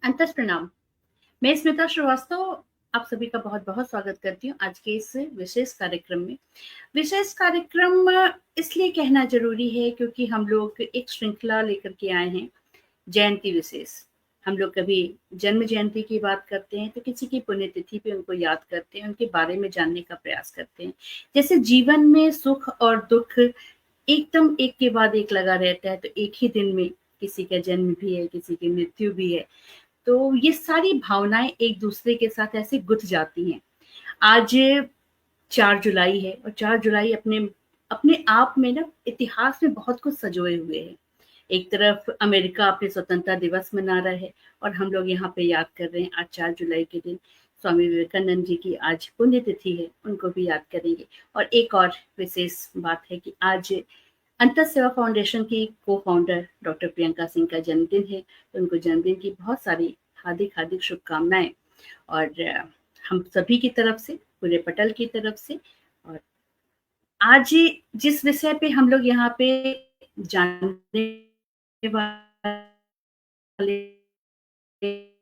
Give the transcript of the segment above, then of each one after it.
अंतस प्रणाम। मैं स्मिता श्रीवास्तव आप सभी का बहुत-बहुत स्वागत करती हूँ आज के इस विशेष कार्यक्रम में। विशेष कार्यक्रम इसलिए कहना ज़रूरी है क्योंकि हम लोग एक श्रृंखला लेकर के आए हैं, जयंती विशेष। हम लोग कभी जन्म जयंती की बात करते हैं, तो किसी की पुण्यतिथि पे उनको याद करते हैं, उनके बारे में जानने का प्रयास करते हैं। जैसे जीवन में सुख और दुःख एकदम एक के बाद एक लगा रहता है, तो एक ही दिन में किसी का जन्म भी है, किसी की मृत्यु भी है। तो ये सारी भावनाएँ एक-दूसरे के साथ ऐसे गुँथ जाती हैं। आज 4 जुलाई है और 4 जुलाई अपने अपने आप में ना इतिहास में बहुत कुछ संजोए हुए है। एक तरफ अमेरिका अपने स्वतंत्रता दिवस मना रहा है और हम लोग यहाँ पे याद कर रहे हैं आज 4 जुलाई के दिन स्वामी विवेकानंद जी की आज पुण्यतिथि है, उनको भी याद करेंगे। और एक और विशेष बात है कि आज अंतस सेवा फाउंडेशन की को-फाउंडर डॉक्टर प्रियंका सिंह का जन्मदिन है, तो उनको जन्मदिन की बहुत सारी हार्दिक-हार्दिक शुभकामनाएँ और हम सभी की तरफ से, पूरे पटल की तरफ से। और आज जिस विषय पे हम लोग यहाँ पे जानने वाले हैं,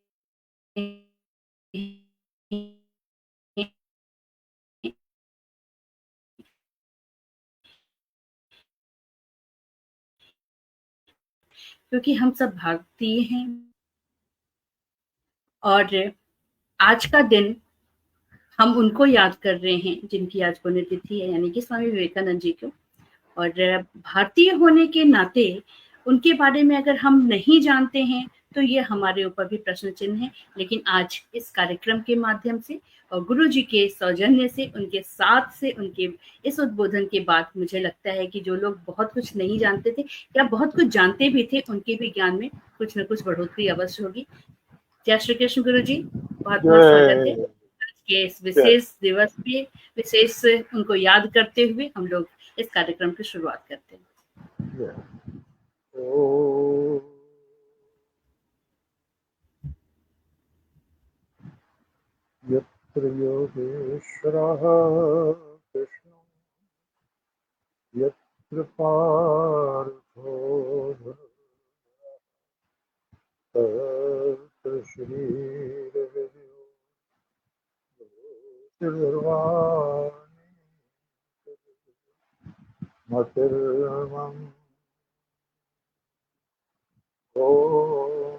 क्योंकि हम सब भारतीय हैं और आज का दिन हम उनको याद कर रहे हैं जिनकी आज पुण्यतिथि है, यानी कि स्वामी विवेकानंद जी को। और भारतीय होने के नाते उनके बारे में अगर हम नहीं जानते हैं, तो ये हमारे ऊपर भी प्रश्न चिन्ह है। लेकिन आज इस कार्यक्रम के माध्यम से और गुरु जी के सौजन्य से, उनके साथ से, उनके इस उद्बोधन के बाद मुझे लगता है कि जो लोग बहुत कुछ नहीं जानते थे या बहुत कुछ जानते भी थे, उनके भी ज्ञान में कुछ न कुछ बढ़ोतरी अवश्य होगी। जय श्री कृष्ण गुरु जी, बहुत-बहुत स्वागत है। जय आज के इस जय विशेष दिवस पे विशेष उनको याद करते हुए हम लोग इस कार्यक्रम की शुरुआत करते हैं। जय। ओ यत्र योगेश्वरः कृष्णो यत्र पार्थो तत्र श्रीरविर्यो निर्वाणी मतिर्मम ॐ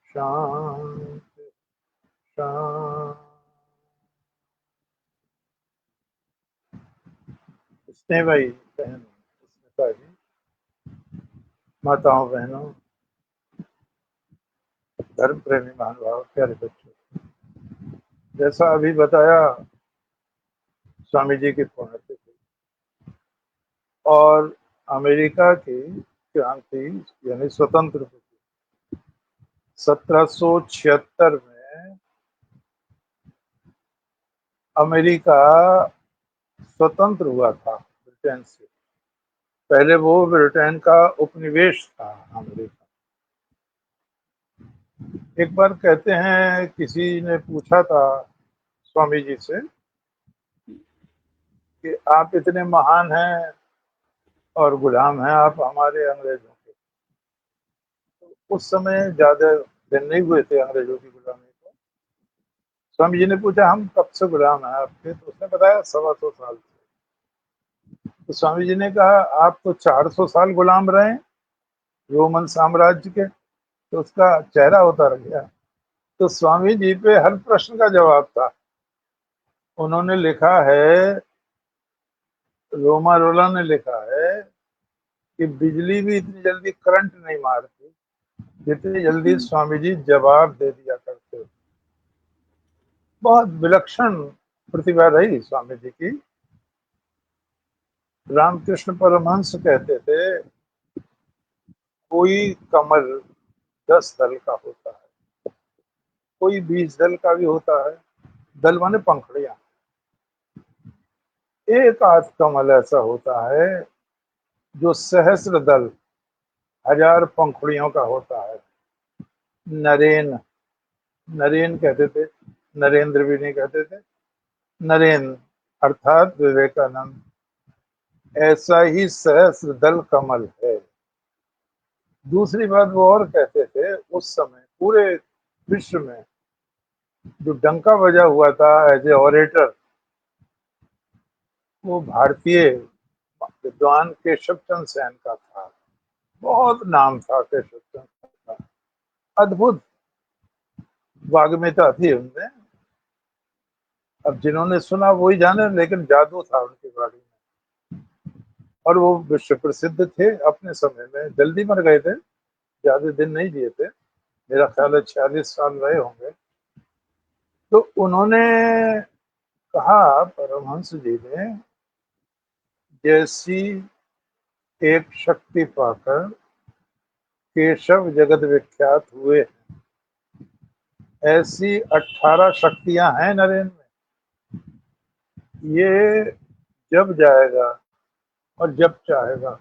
शान्ति शान्ति। स्नेह भाई बहन स्मिता जी, माताओं बहनों, धर्म प्रेमी महानुभाव, प्यारे बच्चों, जैसा अभी बताया स्वामी जी की पुण्यतिथि और अमेरिका की क्रांति यानी स्वतंत्र 1776 में अमेरिका स्वतंत्र हुआ था ब्रिटेन से। पहले वो ब्रिटेन का उपनिवेश था अमेरिका। एक बार कहते हैं किसी ने पूछा था स्वामी जी से कि आप इतने महान हैं और गुलाम हैं आप हमारे अंग्रेजों के। तो उस समय ज्यादा दिन नहीं हुए थे अंग्रेजों की गुलामी को। स्वामी जी ने पूछा हम कब से गुलाम हैं आपके, तो उसने बताया 125 साल से। तो स्वामी जी ने कहा आप तो 400 साल गुलाम रहे रोमन साम्राज्य के। तो उसका चेहरा उतर गया। तो स्वामी जी पे हर प्रश्न का जवाब था। उन्होंने लिखा है, रोमा रोला ने लिखा है कि बिजली भी इतनी जल्दी करंट नहीं मारती जितनी जल्दी स्वामी जी जवाब दे दिया करते। बहुत विलक्षण प्रतिभा रही स्वामी जी की। रामकृष्ण परमहंस कहते थे कोई कमल 10 दल का होता है, कोई 20 दल का भी होता है। दल माने पंखड़ियां। एक आध कमल ऐसा होता है जो सहस्र दल, 1000 पंखुड़ियों का होता है। नरेन, नरेन कहते थे, नरेंद्र भी नहीं कहते थे। नरेन अर्थात विवेकानंद। ऐसा ही सहस्र दल कमल है दूसरी बात वो और कहते थे, उस समय पूरे विश्व में जो डंका बजा हुआ था एज ए ऑरेटर, वो भारतीय विद्वान केशव चंद्र सेन का था। बहुत नाम था केशव चंद्र सेन का, अद्भुत वाग्मिता थी उनमें। अब जिन्होंने सुना वही जाने, लेकिन जादू था उनकी वाणी में। और वो विश्व प्रसिद्ध थे अपने समय में। जल्दी मर गए थे, ज्यादा दिन नहीं जिए थे, मेरा ख्याल है 46 साल रहे होंगे। तो उन्होंने कहा, परमहंस जी ने, जैसी एक शक्ति पाकर केशव जगत विख्यात हुए, ऐसी 18 शक्तियां हैं नरेन में। ये जब जाएगा और जब चाहेगा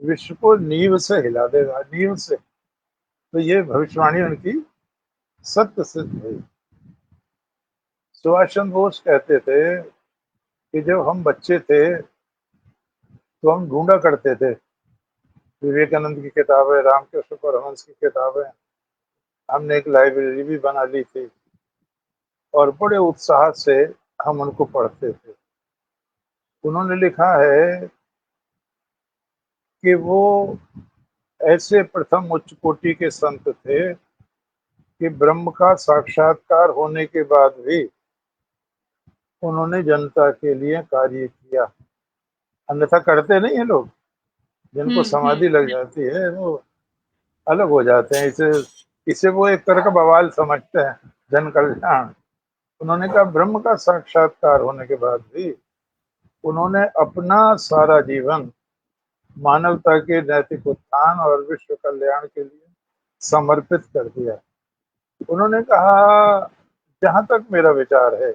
विश्व को नींव से हिला देगा, नींव से। तो ये भविष्यवाणी उनकी सत्य सिद्ध हुई। सुभाष चंद्र बोस कहते थे कि जब हम बच्चे थे तो हम ढूंढा करते थे विवेकानंद की किताबें, रामकृष्ण परमहंस की किताबें। हमने एक लाइब्रेरी भी बना ली थी और बड़े उत्साह से हम उनको पढ़ते थे। उन्होंने लिखा है कि वो ऐसे प्रथम उच्च कोटि के संत थे कि ब्रह्म का साक्षात्कार होने के बाद भी उन्होंने जनता के लिए कार्य किया। अन्यथा करते नहीं है लोग। जिनको समाधि लग जाती है वो अलग हो जाते हैं। इसे इसे वो एक तरह का बवाल समझते हैं, जन कल्याण। उन्होंने कहा ब्रह्म का साक्षात्कार होने के बाद भी उन्होंने अपना सारा जीवन मानवता के नैतिक उत्थान और विश्व कल्याण के लिए समर्पित कर दिया। उन्होंने कहा, जहां तक मेरा विचार है,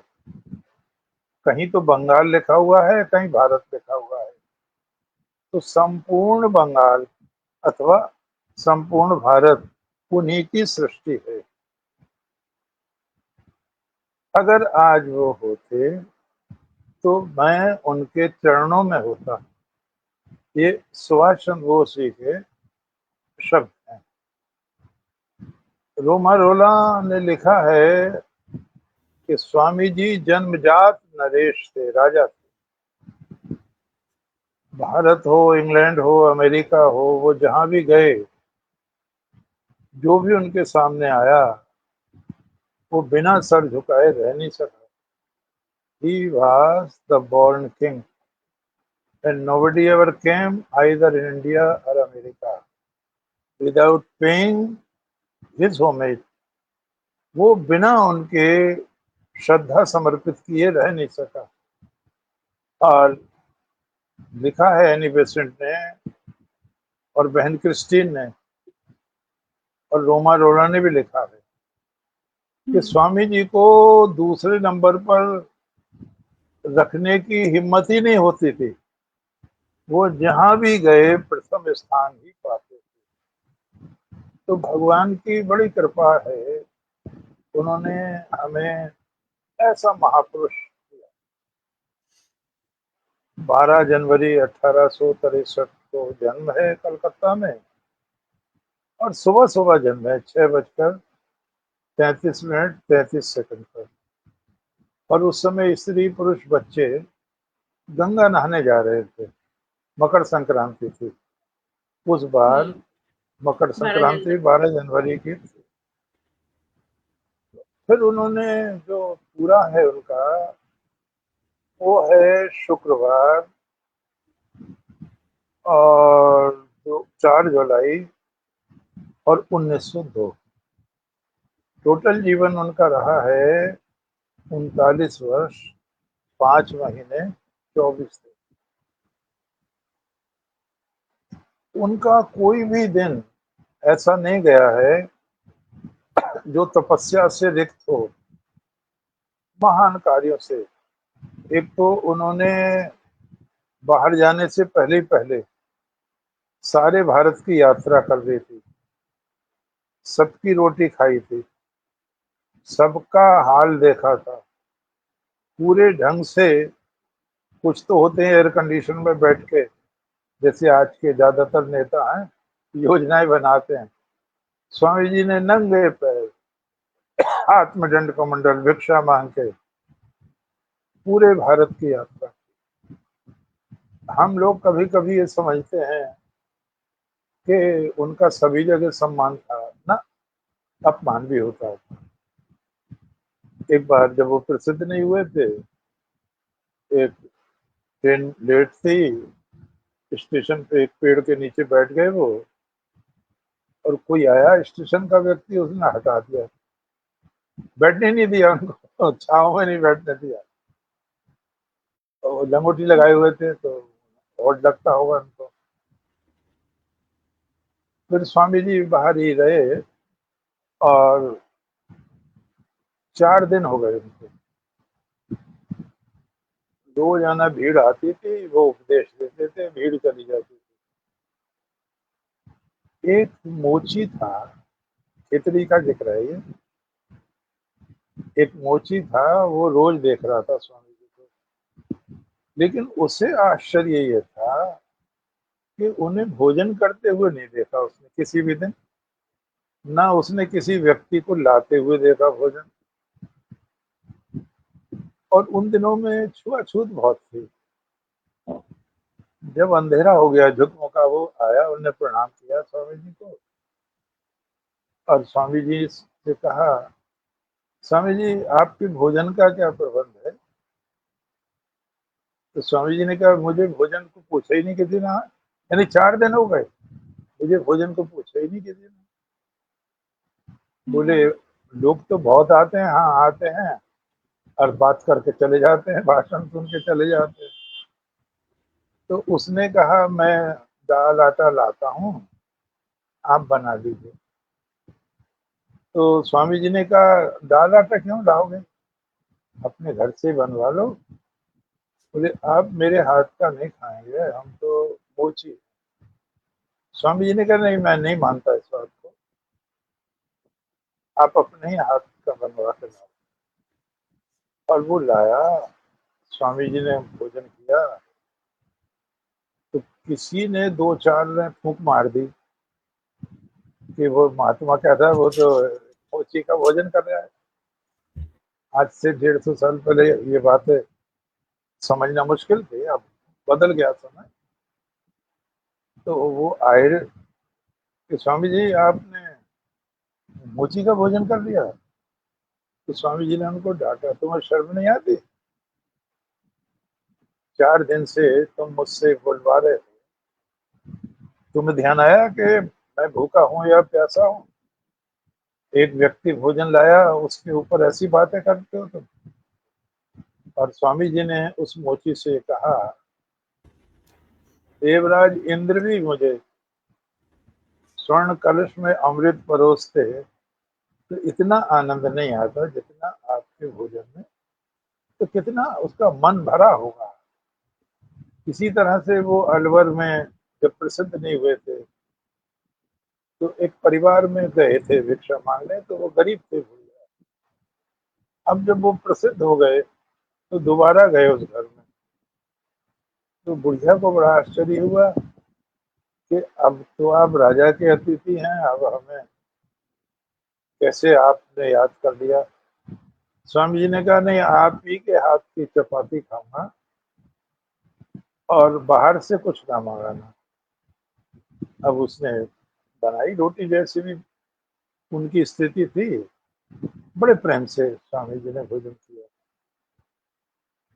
कहीं तो बंगाल लिखा हुआ है, कहीं भारत लिखा हुआ है, तो संपूर्ण बंगाल अथवा संपूर्ण भारत उन्हीं की सृष्टि है। अगर आज वो होते तो मैं उनके चरणों में होता। ये सुभाष चंद्र बोस जी के शब्द हैं। रोमा रोला ने लिखा है कि स्वामी जी जन्मजात नरेश थे, राजा थे। भारत हो, इंग्लैंड हो, अमेरिका हो, वो जहां भी गए, जो भी उनके सामने आया वो बिना सर झुकाए रह नहीं सका। He was the born king and nobody ever came either in India or America without paying his homage। वो बिना उनके श्रद्धा समर्पित किए रह नहीं सका। और लिखा है एनी बेसेंट ने और बहन क्रिस्टीन ने और रोमा रोला ने भी लिखा है कि स्वामी जी को दूसरे नंबर पर रखने की हिम्मत ही नहीं होती थी। वो जहां भी गए प्रथम स्थान ही पाते थे। तो भगवान की बड़ी कृपा है, उन्होंने हमें ऐसा महापुरुष दिया। 12 जनवरी 1863 को जन्म है कलकत्ता में, और सुबह सुबह जन्म है 6:33 मिनट 33 सेकंड पर। और उस समय स्त्री पुरुष बच्चे गंगा नहाने जा रहे थे। मकर संक्रांति थी उस बार। मकर 12 संक्रांति जनवरी। 12 जनवरी की थी। फिर उन्होंने जो पूरा है उनका, वो है शुक्रवार और 4 जुलाई और 1902। टोटल जीवन उनका रहा है 39 वर्ष 5 महीने 24 दिन। उनका कोई भी दिन ऐसा नहीं गया है जो तपस्या से रिक्त हो, महान कार्यों से। एक तो उन्होंने बाहर जाने से पहले पहले सारे भारत की यात्रा कर ली थी, सबकी रोटी खाई थी, सबका हाल देखा था पूरे ढंग से। कुछ तो होते हैं एयर कंडीशन में बैठ के, जैसे आज के ज्यादातर नेता हैं, योजनाएं बनाते हैं। स्वामी जी ने नंगे पैर आत्मदंड कमंडल भिक्षा मांग के पूरे भारत की यात्रा। हम लोग कभी कभी ये समझते हैं कि उनका सभी जगह सम्मान था ना, अपमान भी होता है। एक बार जब वो प्रसिद्ध नहीं हुए थे, एक ट्रेन लेट थी, स्टेशन पे एक पेड़ के नीचे बैठ गए वो, और कोई आया स्टेशन का व्यक्ति, उसने हटा दिया, बैठने नहीं दिया उनको, छाव में नहीं बैठने दिया। और लंगोटी लगाए हुए थे तो और लगता होगा उनको। फिर स्वामी जी बाहर ही रहे और 4 दिन हो गए उनको। रोजाना भीड़ आती थी, वो उपदेश देते थे, भीड़ चली जाती थी। एक मोची था, खितरी का जिक्र है ये। एक मोची था, वो रोज देख रहा था स्वामी जी को, लेकिन उसे आश्चर्य ये था कि उन्हें भोजन करते हुए नहीं देखा उसने किसी भी दिन, ना उसने किसी व्यक्ति को लाते हुए देखा भोजन। और उन दिनों में छुआछूत बहुत थी। जब अंधेरा हो गया, झुकमुका वो आया, उन्होंने प्रणाम किया स्वामी जी को, और स्वामी जी से कहा, स्वामी जी आपके भोजन का क्या प्रबंध है? तो स्वामी जी ने कहा, मुझे भोजन को पूछा ही नहीं किसी ने, यानी 4 दिन हो गए मुझे भोजन को पूछा ही नहीं किसी ने। बोले, लोग तो बहुत आते हैं, हाँ आते हैं, और बात करके चले जाते हैं, भाषण सुन के चले जाते हैं। तो उसने कहा, मैं दाल आटा लाता हूँ, आप बना लीजिए। तो स्वामी जी ने कहा, दाल आटा क्यों लाओगे, अपने घर से बनवा लो। बोले, आप मेरे हाथ का नहीं खाएंगे, हम तो मोची। स्वामी जी ने कहा, नहीं मैं नहीं मानता इस बात को, आप अपने ही हाथ का बनवा के लाओ। और वो लाया, स्वामी जी ने भोजन किया। तो किसी ने 2-4 ने फूंक मार दी कि वो महात्मा क्या था, वो तो मोची का भोजन कर रहा है। आज से 150 साल पहले ये बातें समझना मुश्किल थी, अब बदल गया समय। तो वो आए कि स्वामी जी आपने मोची का भोजन कर लिया। तो स्वामी जी ने उनको डांटा, तुम्हें शर्म नहीं आती? 4 दिन से तुम मुझसे बुलवा रहे थे, तुम्हें ध्यान आया कि मैं भूखा हूँ या प्यासा हूँ? एक व्यक्ति भोजन लाया, उसके ऊपर ऐसी बातें करते हो तुम। और स्वामी जी ने उस मोची से कहा, देवराज इंद्र भी मुझे स्वर्ण कलश में अमृत परोसते तो इतना आनंद नहीं आता जितना आपके भोजन में। तो कितना उसका मन भरा होगा। इसी तरह से वो अलवर में जब प्रसिद्ध नहीं हुए थे, तो एक परिवार में गए थे भिक्षा मांगने, तो वो गरीब थे भैया। अब जब वो प्रसिद्ध हो गए तो दोबारा गए उस घर में। तो बुढ़िया को बड़ा आश्चर्य हुआ कि अब तो आप राजा के अतिथि हैं, अब हमें कैसे आपने याद कर लिया। स्वामी जी ने कहा, नहीं आप ही के हाथ की चपाती खाऊंगा और बाहर से कुछ ना मंगाना। अब उसने बनाई रोटी, जैसी भी उनकी स्थिति थी, बड़े प्रेम से स्वामी जी ने भोजन किया।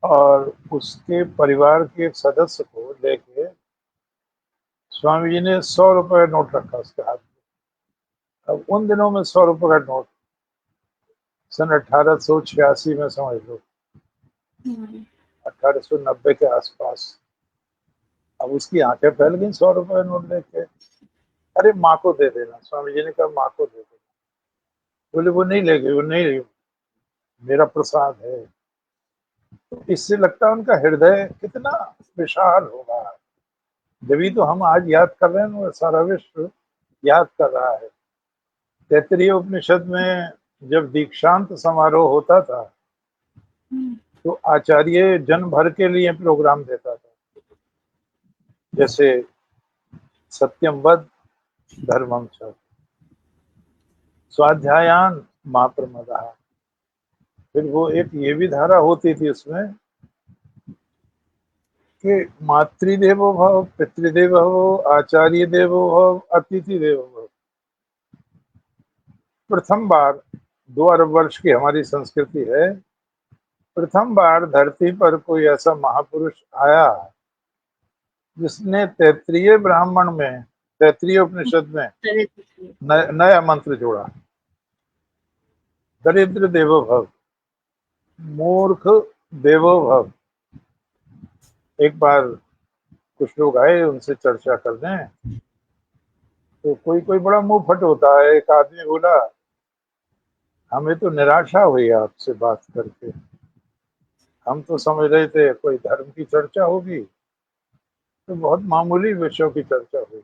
और उसके परिवार के एक सदस्य को लेके स्वामी जी ने 100 रुपए का नोट रखा उसके हाथ में। अब उन दिनों में 100 रुपए का नोट, सन 1886 में समझ लो, 1890 के आसपास। अब उसकी आंखें फैल गई 100 रुपए का नोट देख के। अरे माँ को दे देना, स्वामी जी ने कहा माँ को दे देना। बोले, वो नहीं लेगी, वो नहीं, मेरा प्रसाद है। तो इससे लगता है उनका हृदय कितना विशाल होगा। जब तो हम आज याद कर रहे हैं, वो सारा विश्व याद कर रहा है। तैत्तरीय उपनिषद में जब दीक्षांत समारोह होता था, तो आचार्य जन भर के लिए प्रोग्राम देता था। जैसे सत्यम वद, धर्मम च स्वाध्यायान माँ प्रमदः। फिर वो एक ये भी धारा होती थी उसमें कि मातृदेवो भव, पितृदेवो भव, आचार्य देवो भव, अतिथि देवो भव। प्रथम बार 2 अरब वर्ष की हमारी संस्कृति है, प्रथम बार धरती पर कोई ऐसा महापुरुष आया जिसने तैत्रीय ब्राह्मण में, तैत्रीय उपनिषद में नया मंत्र जोड़ा, दरिद्र देवो भव, मूर्ख देवो भव। एक बार कुछ लोग आए उनसे चर्चा करने, तो कोई कोई बड़ा मुंह फट होता है। एक आदमी बोला, हमें तो निराशा हुई आपसे बात करके, हम तो समझ रहे थे कोई धर्म की चर्चा होगी, तो बहुत मामूली विषयों की चर्चा हुई।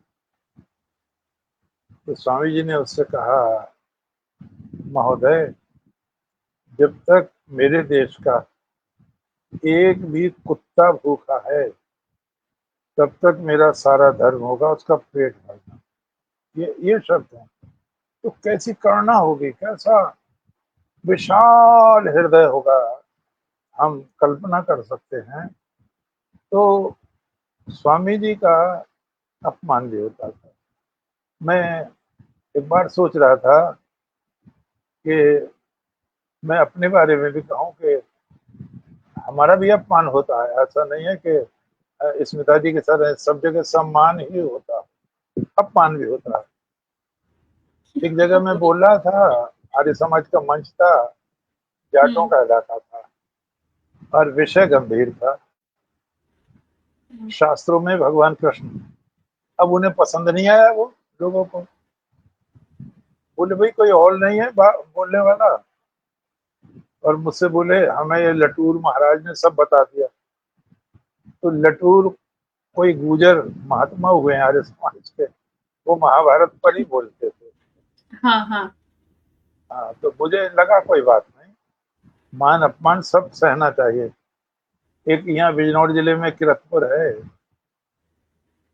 तो स्वामी जी ने उससे कहा, महोदय, जब तक मेरे देश का एक भी कुत्ता भूखा है तब तक मेरा सारा धर्म होगा उसका पेट भरना। ये शर्त है। तो कैसी करुणा होगी, कैसा विशाल हृदय होगा, हम कल्पना कर सकते हैं। तो स्वामी जी का अपमान भी होता था। मैं एक बार सोच रहा था कि मैं अपने बारे में भी कहूँ कि हमारा भी अपमान होता है। ऐसा नहीं है कि स्मिता जी के साथ सब जगह सम्मान ही होता, अपमान भी होता है। एक जगह मैं बोल रहा था, आर्य समाज का मंच था, जाटों का इलाका था और विषय गंभीर था, शास्त्रों में भगवान कृष्ण। अब उन्हें पसंद नहीं आया वो लोगों को, बोले भाई कोई और नहीं है बोलने वाला, और मुझसे बोले हमें ये लटूर महाराज ने सब बता दिया। तो लटूर कोई गुजर महात्मा हुए हैं आर्य समाज के, वो महाभारत पर ही बोलते थे। हाँ हाँ हाँ, तो मुझे लगा कोई बात नहीं, मान अपमान सब सहना चाहिए। एक यहाँ बिजनौर जिले में किरतपुर है,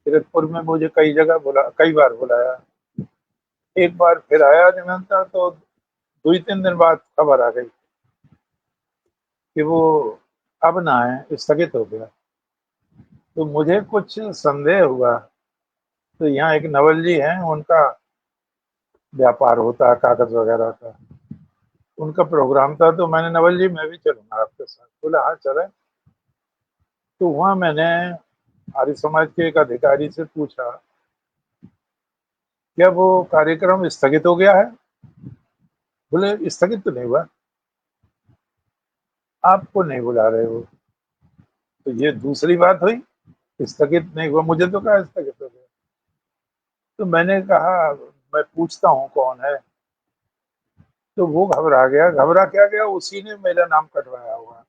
किरतपुर में मुझे कई बार बुलाया। एक बार फिर आया निमंत्रण, तो 2-3 दिन बाद खबर आ गई कि वो अब ना है, स्थगित हो गया। तो मुझे कुछ संदेह हुआ। तो यहाँ एक नवल जी हैं, उनका व्यापार होता है कागज वगैरह का, उनका प्रोग्राम था। तो मैंने, नवल जी मैं भी चलूंगा आपके साथ। बोला हाँ चले। तो वहाँ मैंने आर्य समाज के एक अधिकारी से पूछा, क्या वो कार्यक्रम स्थगित हो गया है? बोले स्थगित तो नहीं हुआ, आपको नहीं बुला रहे हो। तो ये दूसरी बात हुई, स्थगित नहीं हुआ, मुझे तो कहा स्थगित हो गया। तो मैंने कहा मैं पूछता हूँ कौन है। तो वो घबरा गया। घबरा क्या गया, उसी ने मेरा नाम कटवाया हुआ।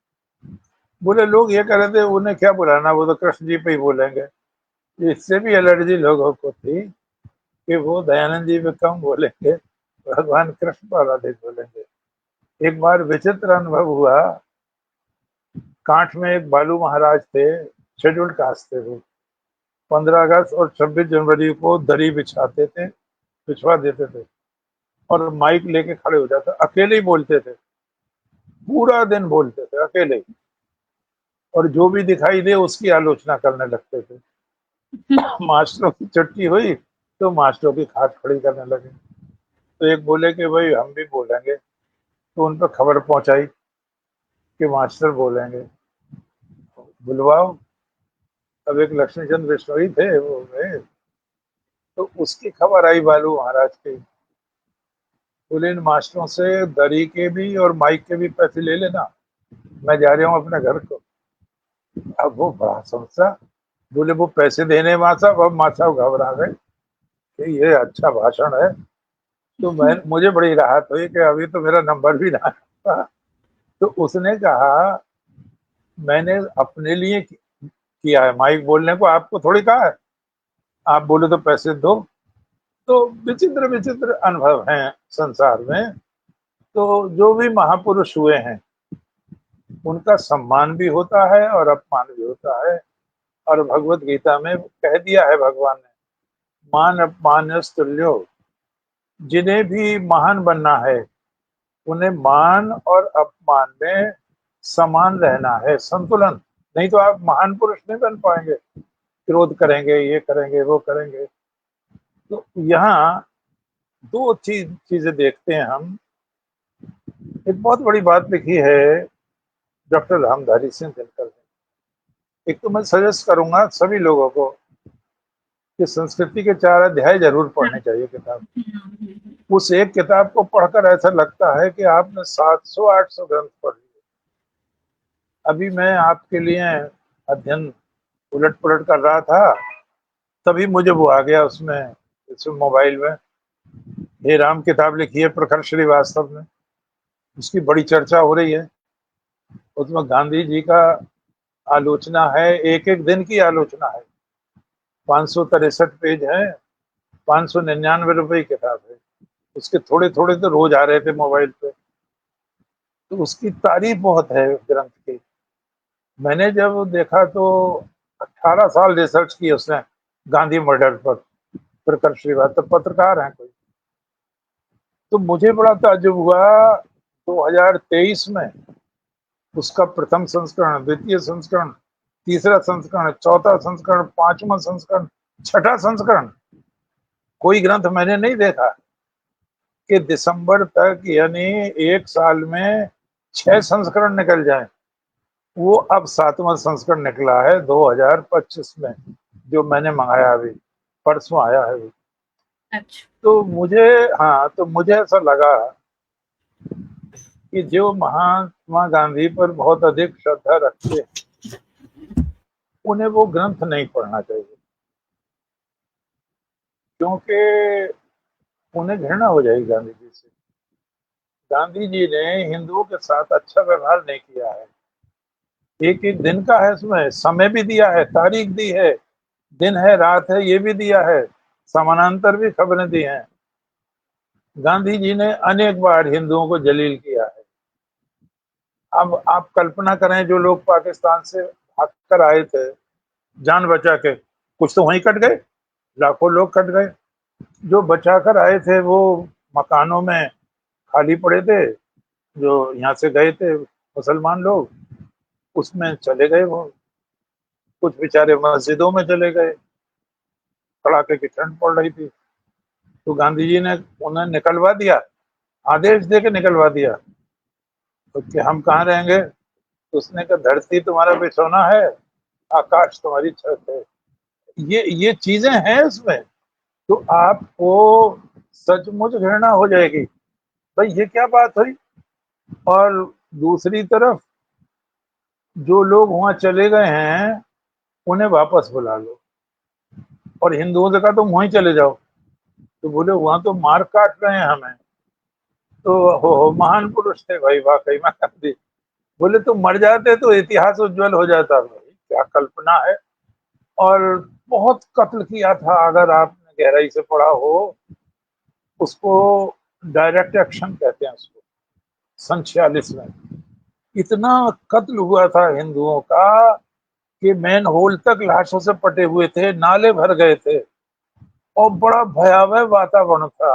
बोले लोग ये कह रहे थे उन्हें क्या बुलाना, वो तो कृष्ण जी पे ही बोलेंगे। इससे भी एलर्जी लोगों को थी कि वो दयानंद जी पे कम बोलेंगे, भगवान कृष्ण पर अधिक बोलेंगे। एक बार विचित्र अनुभव हुआ। कांठ में एक बालू महाराज थे, शेड्यूल्ड कास्ट थे वो। 15 अगस्त और 26 जनवरी को दरी बिछाते थे, बिछवा देते थे, और माइक लेके खड़े हो जाते, अकेले ही बोलते थे, पूरा दिन बोलते थे अकेले ही, और जो भी दिखाई दे उसकी आलोचना करने लगते थे। मास्टरों की छुट्टी हुई तो मास्टरों की खाट खड़ी करने लगे। तो एक बोले कि भाई हम भी बोलेंगे, तो उन पर खबर पहुंचाई कि मास्टर बोलेंगे, बुलवाओ। अब एक लक्ष्मीचंद बिश्नोई थे, वो गए। तो उसकी खबर आई बालू महाराज की। बोले इन मास्टरों से दरी के भी और माइक के भी पैसे ले लेना, मैं जा रहा हूँ अपने घर को। अब वो बड़ा समस्या। बोले वो पैसे देने माँ साहब, अब माँ साहब घबरा गए कि ये अच्छा भाषण है। तो मुझे बड़ी राहत हुई कि अभी तो मेरा नंबर भी ना था। तो उसने कहा मैंने अपने लिए किया है माइक बोलने को, आपको थोड़ी कहा है, आप बोले तो पैसे दो। तो विचित्र विचित्र अनुभव हैं संसार में। तो जो भी महापुरुष हुए हैं उनका सम्मान भी होता है और अपमान भी होता है। और भगवत गीता में कह दिया है भगवान ने मान अपमान तुल्यो, जिन्हें भी महान बनना है उन्हें मान और अपमान में समान रहना है, संतुलन। नहीं तो आप महान पुरुष नहीं बन पाएंगे, क्रोध करेंगे, ये करेंगे, वो करेंगे। तो यहाँ दो चीजें देखते हैं हम। एक बहुत बड़ी बात लिखी है डॉक्टर रामधारी सिंह दिनकर ने। एक तो मैं सजेस्ट करूंगा सभी लोगों को कि संस्कृति के 4 अध्याय जरूर हाँ। पढ़ने चाहिए किताब। हम्म। उस एक किताब को पढ़कर ऐसा लगता है कि आपने 700-800 ग्रंथ पढ़ लिए। अभी मैं आपके लिए अध्ययन उलट पुलट कर रहा था, तभी मुझे वो आ गया उसमें मोबाइल में, हे राम किताब लिखी है प्रखर श्रीवास्तव ने, उसकी बड़ी चर्चा हो रही है। उसमें गांधी जी का आलोचना है, एक एक दिन की आलोचना है। 563 पेज है, 599 रुपए की किताब है। उसके थोड़े थोड़े तो रोज आ रहे थे मोबाइल पे। तो उसकी तारीफ बहुत है ग्रंथ की। मैंने जब देखा तो 18 साल रिसर्च की उसने गांधी मर्डर पर, प्रखर श्रीवास्तव पत्रकार हैं कोई। तो मुझे बड़ा ताज्जुब हुआ 2023 में उसका प्रथम संस्करण, द्वितीय संस्करण, तीसरा संस्करण, चौथा संस्करण, पांचवा संस्करण, छठा संस्करण, कोई ग्रंथ मैंने नहीं देखा कि दिसंबर तक यानी एक साल में 6 संस्करण निकल जाए। वो अब 7वां संस्करण निकला है 2025 में, जो मैंने मंगाया अभी, परसों आया है। अच्छा। तो मुझे, हाँ, तो मुझे ऐसा लगा कि जो महात्मा गांधी पर बहुत अधिक श्रद्धा रखते हैं उन्हें वो ग्रंथ नहीं पढ़ना चाहिए, क्योंकि उन्हें घृणा हो जाएगी गांधी जी से। गांधी जी ने हिंदुओं के साथ अच्छा व्यवहार नहीं किया है। एक एक दिन का है, उसमें समय भी दिया है, तारीख दी है, दिन है रात है ये भी दिया है, समानांतर भी खबरें दी हैं। गांधी जी ने अनेक बार हिंदुओं को जलील किया है। अब आप कल्पना करें, जो लोग पाकिस्तान से भाग कर आए थे जान बचा के, कुछ तो वहीं कट गए, लाखों लोग कट गए। जो बचा कर आए थे वो मकानों में खाली पड़े थे, जो यहाँ से गए थे मुसलमान लोग, उसमें चले गए वो। कुछ बेचारे मस्जिदों में चले गए, कड़ाके की ठंड पड़ रही थी। तो गांधी जी ने उन्हें निकलवा दिया, आदेश दे के निकलवा दिया। तो कि हम कहाँ रहेंगे? तो उसने कहा धरती तुम्हारा बिछौना है, आकाश तुम्हारी छत है। ये चीजें हैं उसमें। तो आपको सचमुच घृणा हो जाएगी, भाई ये क्या बात हुई। और दूसरी तरफ जो लोग वहां चले गए हैं उन्हें वापस बुला लो। और हिंदुओं से कहा तुम वहीं चले जाओ, तो बोले वहां तो मार काट रहे हैं हमें। तो हो महान पुरुष थे भाई वाकई में गांधी। बोले तुम मर जाते तो इतिहास उज्जवल हो जाता। भाई क्या कल्पना है। और बहुत कत्ल किया था, अगर आपने गहराई से पढ़ा हो उसको, डायरेक्ट एक्शन कहते हैं उसको, सन 46 में इतना कत्ल हुआ था हिंदुओं का कि मैन होल तक लाशों से पटे हुए थे, नाले भर गए थे, और बड़ा भयावह वातावरण था।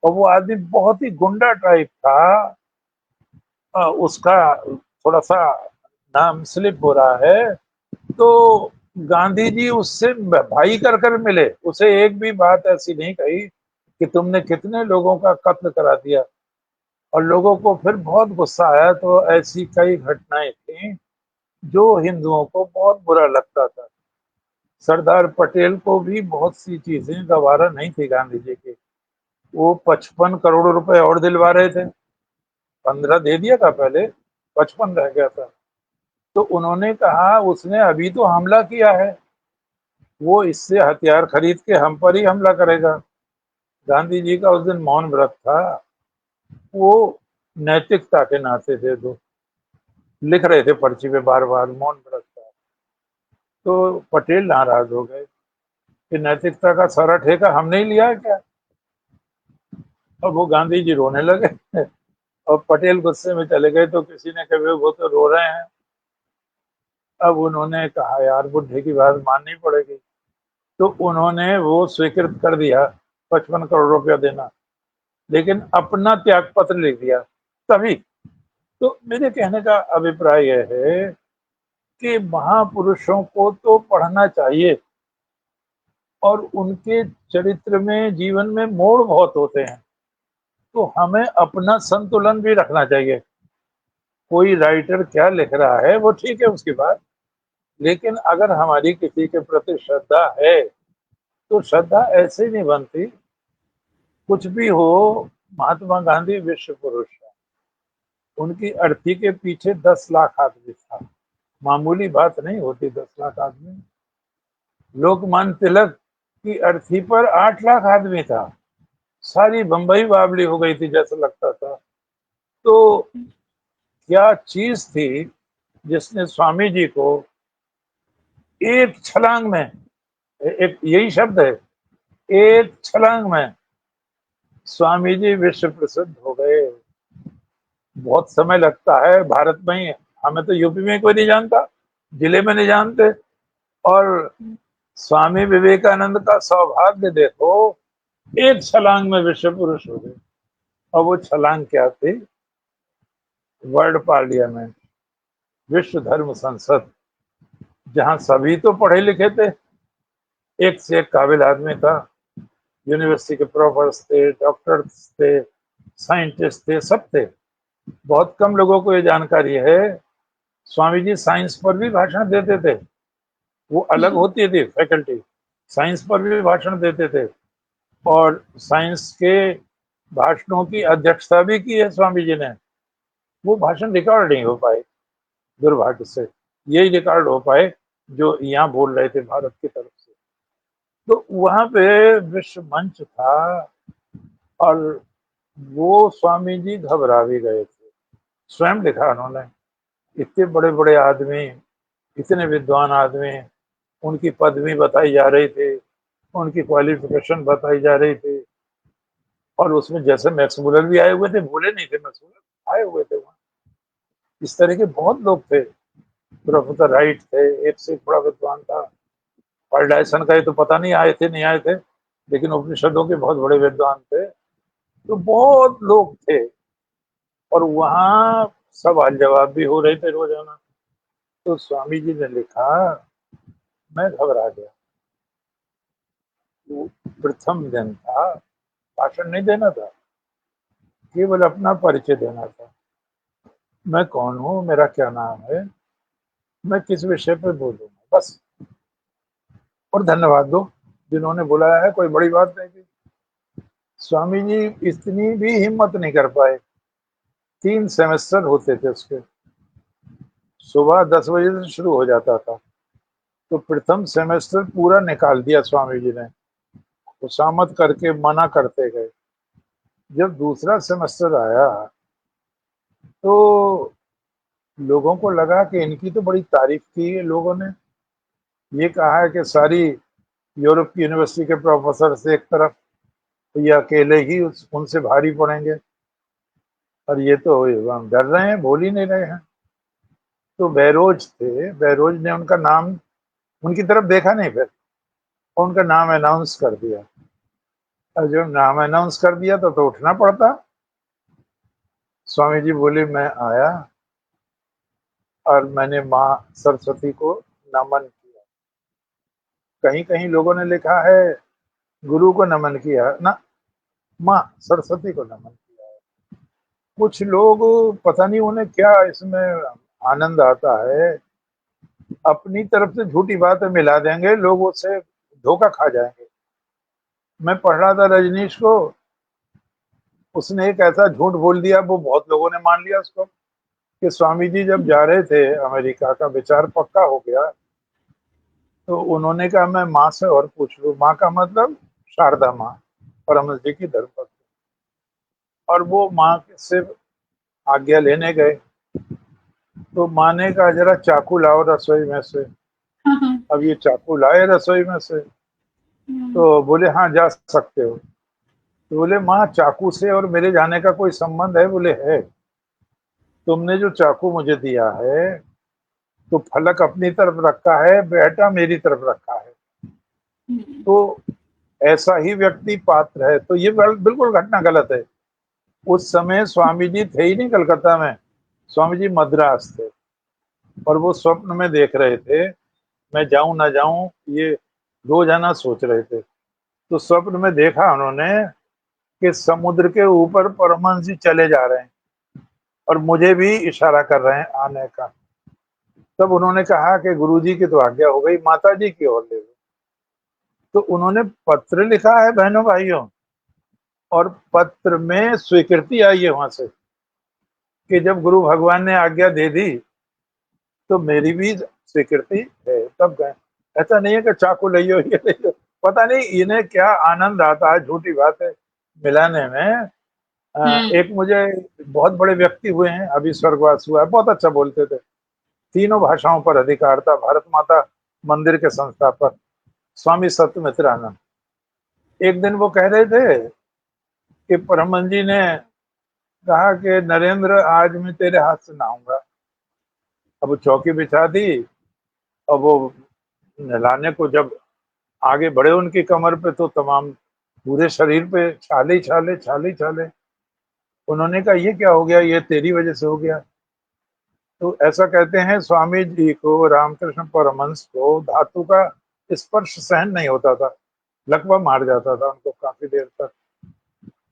और वो आदमी बहुत ही गुंडा टाइप था। उसका थोड़ा सा नाम स्लिप हो रहा है। तो गांधी जी उससे भाई कर कर मिले, उसे एक भी बात ऐसी नहीं कही कि तुमने कितने लोगों का कत्ल करा दिया। और लोगों को फिर बहुत गुस्सा आया। तो ऐसी कई घटनाएं थी जो हिंदुओं को बहुत बुरा लगता था। सरदार पटेल को भी बहुत सी चीजें गवारा नहीं थी गांधी जी की। वो 55 करोड़ रुपए और दिलवा रहे थे, 15 दे दिया था पहले, 55 रह गया था। तो उन्होंने कहा उसने अभी तो हमला किया है, वो इससे हथियार खरीद के हम पर ही हमला करेगा। गांधी जी का उस दिन मौन व्रत था। वो नैतिकता के नाते थे, तो लिख रहे थे पर्ची पे बार बार मौन व्रत था। तो पटेल नाराज हो गए कि नैतिकता का सारा ठेका हमने ही लिया है क्या। अब वो गांधी जी रोने लगे और पटेल गुस्से में चले गए। तो किसी ने कहा वो तो रो रहे हैं। अब उन्होंने कहा यार बुढ़े की बात माननी पड़ेगी। तो उन्होंने वो स्वीकृत कर दिया 55 करोड़ रुपया देना, लेकिन अपना त्याग पत्र लिख दिया तभी। तो मेरे कहने का अभिप्राय यह है कि महापुरुषों को तो पढ़ना चाहिए, और उनके चरित्र में, जीवन में मोड़ बहुत होते हैं, तो हमें अपना संतुलन भी रखना चाहिए। कोई राइटर क्या लिख रहा है वो ठीक है, उसकी बात, लेकिन अगर हमारी किसी के प्रति श्रद्धा है तो श्रद्धा ऐसे नहीं बनती। कुछ भी हो, महात्मा गांधी विश्व पुरुष है, उनकी अर्थी के पीछे 10 लाख आदमी था, मामूली बात नहीं होती 10 लाख आदमी। लोकमान्य तिलक की अर्थी पर 8 लाख आदमी था, सारी बंबई बावली हो गई थी जैसा लगता था। तो क्या चीज थी जिसने स्वामी जी को एक छलांग में, एक यही शब्द है, एक छलांग में स्वामी जी विश्व प्रसिद्ध हो गए। बहुत समय लगता है भारत में ही, हमें तो यूपी में कोई नहीं जानता, जिले में नहीं जानते, और स्वामी विवेकानंद का सौभाग्य देखो, एक छलांग में विश्व पुरुष हो गए। और वो छलांग क्या थी? वर्ल्ड पार्लियामेंट, विश्व धर्म संसद, जहां सभी तो पढ़े लिखे थे, एक से एक काबिल आदमी था, यूनिवर्सिटी के प्रोफेसर थे, डॉक्टर्स थे, साइंटिस्ट थे, सब थे। बहुत कम लोगों को ये जानकारी है, स्वामी जी साइंस पर भी भाषण देते थे। वो अलग होती थी फैकल्टी, साइंस पर भी भाषण देते थे, और साइंस के भाषणों की अध्यक्षता भी की है स्वामी जी ने। वो भाषण रिकॉर्ड नहीं हो पाए, दुर्भाग्य से। यही रिकॉर्ड हो पाए जो यहाँ बोल रहे थे भारत की तरफ से। तो वहां पे विश्व मंच था, और वो स्वामी जी घबरा भी गए थे। स्वयं लिखा उन्होंने, इतने बड़े बड़े आदमी, इतने विद्वान आदमी, उनकी पदवी बताई जा रही थी, उनकी क्वालिफिकेशन बताई जा रही थी, और उसमें जैसे मैक्स मुलर भी आए हुए थे, भूले नहीं थे मैक्स मुलर, आए हुए थे वहां। इस तरह के बहुत लोग थे, प्रोफेसर राइट थे, एक से एक बड़ा विद्वान था। पारडायसन का ये तो पता नहीं आए थे नहीं आए थे, लेकिन उपनिषदों के बहुत बड़े विद्वान थे। तो बहुत लोग थे, और वहां सवाल जवाब भी हो रहे थे रोजाना। तो स्वामी जी ने लिखा, मैं घबरा गया। वो प्रथम दिन था, भाषण नहीं देना था, केवल अपना परिचय देना था। मैं कौन हूँ, मेरा क्या नाम है, मैं किस विषय पर बोलूंगा, बस। और धन्यवाद दो जिन्होंने बुलाया है, कोई बड़ी बात नहीं थी। स्वामी जी इतनी भी हिम्मत नहीं कर पाए। 3 सेमेस्टर होते थे उसके, सुबह 10 बजे से शुरू हो जाता था। तो प्रथम सेमेस्टर पूरा निकाल दिया स्वामी जी ने, खुशामद करके मना करते गए। जब दूसरा सेमेस्टर आया तो लोगों को लगा कि इनकी तो बड़ी तारीफ की है लोगों ने, ये कहा है कि सारी यूरोप की यूनिवर्सिटी के प्रोफेसर से एक तरफ, तो ये अकेले ही उनसे भारी पड़ेंगे, और ये तो डर रहे हैं, बोल ही नहीं रहे हैं। तो बैरोज थे, बैरोज ने उनका नाम, उनकी तरफ देखा नहीं, फिर उनका नाम अनाउंस कर दिया। और जब नाम अनाउंस कर दिया तो उठना पड़ता। स्वामी जी बोले, मैं आया और मैंने माँ सरस्वती को नमन किया। कहीं कहीं लोगों ने लिखा है गुरु को नमन किया, ना, माँ सरस्वती को नमन किया है। कुछ लोग, पता नहीं उन्हें क्या इसमें आनंद आता है, अपनी तरफ से झूठी बातें मिला देंगे, लोग उससे धोखा खा जाएंगे। मैं पढ़ रहा था रजनीश को, उसने एक ऐसा झूठ बोल दिया, वो बहुत लोगों ने मान लिया उसको, कि स्वामी जी जब जा रहे थे अमेरिका का विचार पक्का हो गया, तो उन्होंने कहा मैं माँ से और पूछ लूं। माँ का मतलब शारदा माँ, परमहंस जी की धर्मपत्नी। और वो माँ से आज्ञा लेने गए, तो माँ ने कहा जरा चाकू लाओ रसोई में से। अब ये चाकू लाए रसोई में से, तो बोले हाँ जा सकते हो। तो बोले माँ चाकू से और मेरे जाने का कोई संबंध है? बोले है। तुमने जो चाकू मुझे दिया है तो फलक अपनी तरफ रखा है, बेटा मेरी तरफ रखा है। तो ऐसा ही व्यक्ति पात्र है। तो ये बिल्कुल घटना गलत है। उस समय स्वामी जी थे ही नहीं कलकत्ता में, स्वामी जी मद्रास थे और वो स्वप्न में देख रहे थे मैं जाऊं ना जाऊं, ये रोजाना सोच रहे थे। तो स्वप्न में देखा उन्होंने कि समुद्र के ऊपर परमहंस जी चले जा रहे हैं और मुझे भी इशारा कर रहे हैं आने का। तब उन्होंने कहा कि गुरुजी की तो आज्ञा हो गई, माता जी की ओर ले लो। तो उन्होंने पत्र लिखा है बहनों भाइयों, और पत्र में स्वीकृति आई है वहां से कि जब गुरु भगवान ने आज्ञा दे दी तो मेरी भी स्वीकृति है। तब गए। ऐसा नहीं है कि चाकू ले लो ये ले लो। पता नहीं इन्हें क्या आनंद आता है झूठी बातें मिलाने में। एक मुझे बहुत बड़े व्यक्ति हुए हैं, अभी स्वर्गवास हुआ है, बहुत अच्छा बोलते थे, तीनों भाषाओं पर अधिकार था, भारत माता मंदिर के संस्थापक स्वामी सत्यमित्रानंद। एक दिन वो कह रहे थे कि परमहंस जी ने कहा कि नरेंद्र आज मैं तेरे हाथ से नहाऊंगा। अब वो चौकी बिछा दी और वो नहलाने को जब आगे बढ़े उनकी कमर पे तो तमाम पूरे शरीर पे छाले ही छाले, छाले ही छाले। उन्होंने कहा ये क्या हो गया, ये तेरी वजह से हो गया। तो ऐसा कहते हैं स्वामी जी को, रामकृष्ण परमहंस को धातु का स्पर्श सहन नहीं होता था, लकवा मार जाता था उनको काफी देर तक।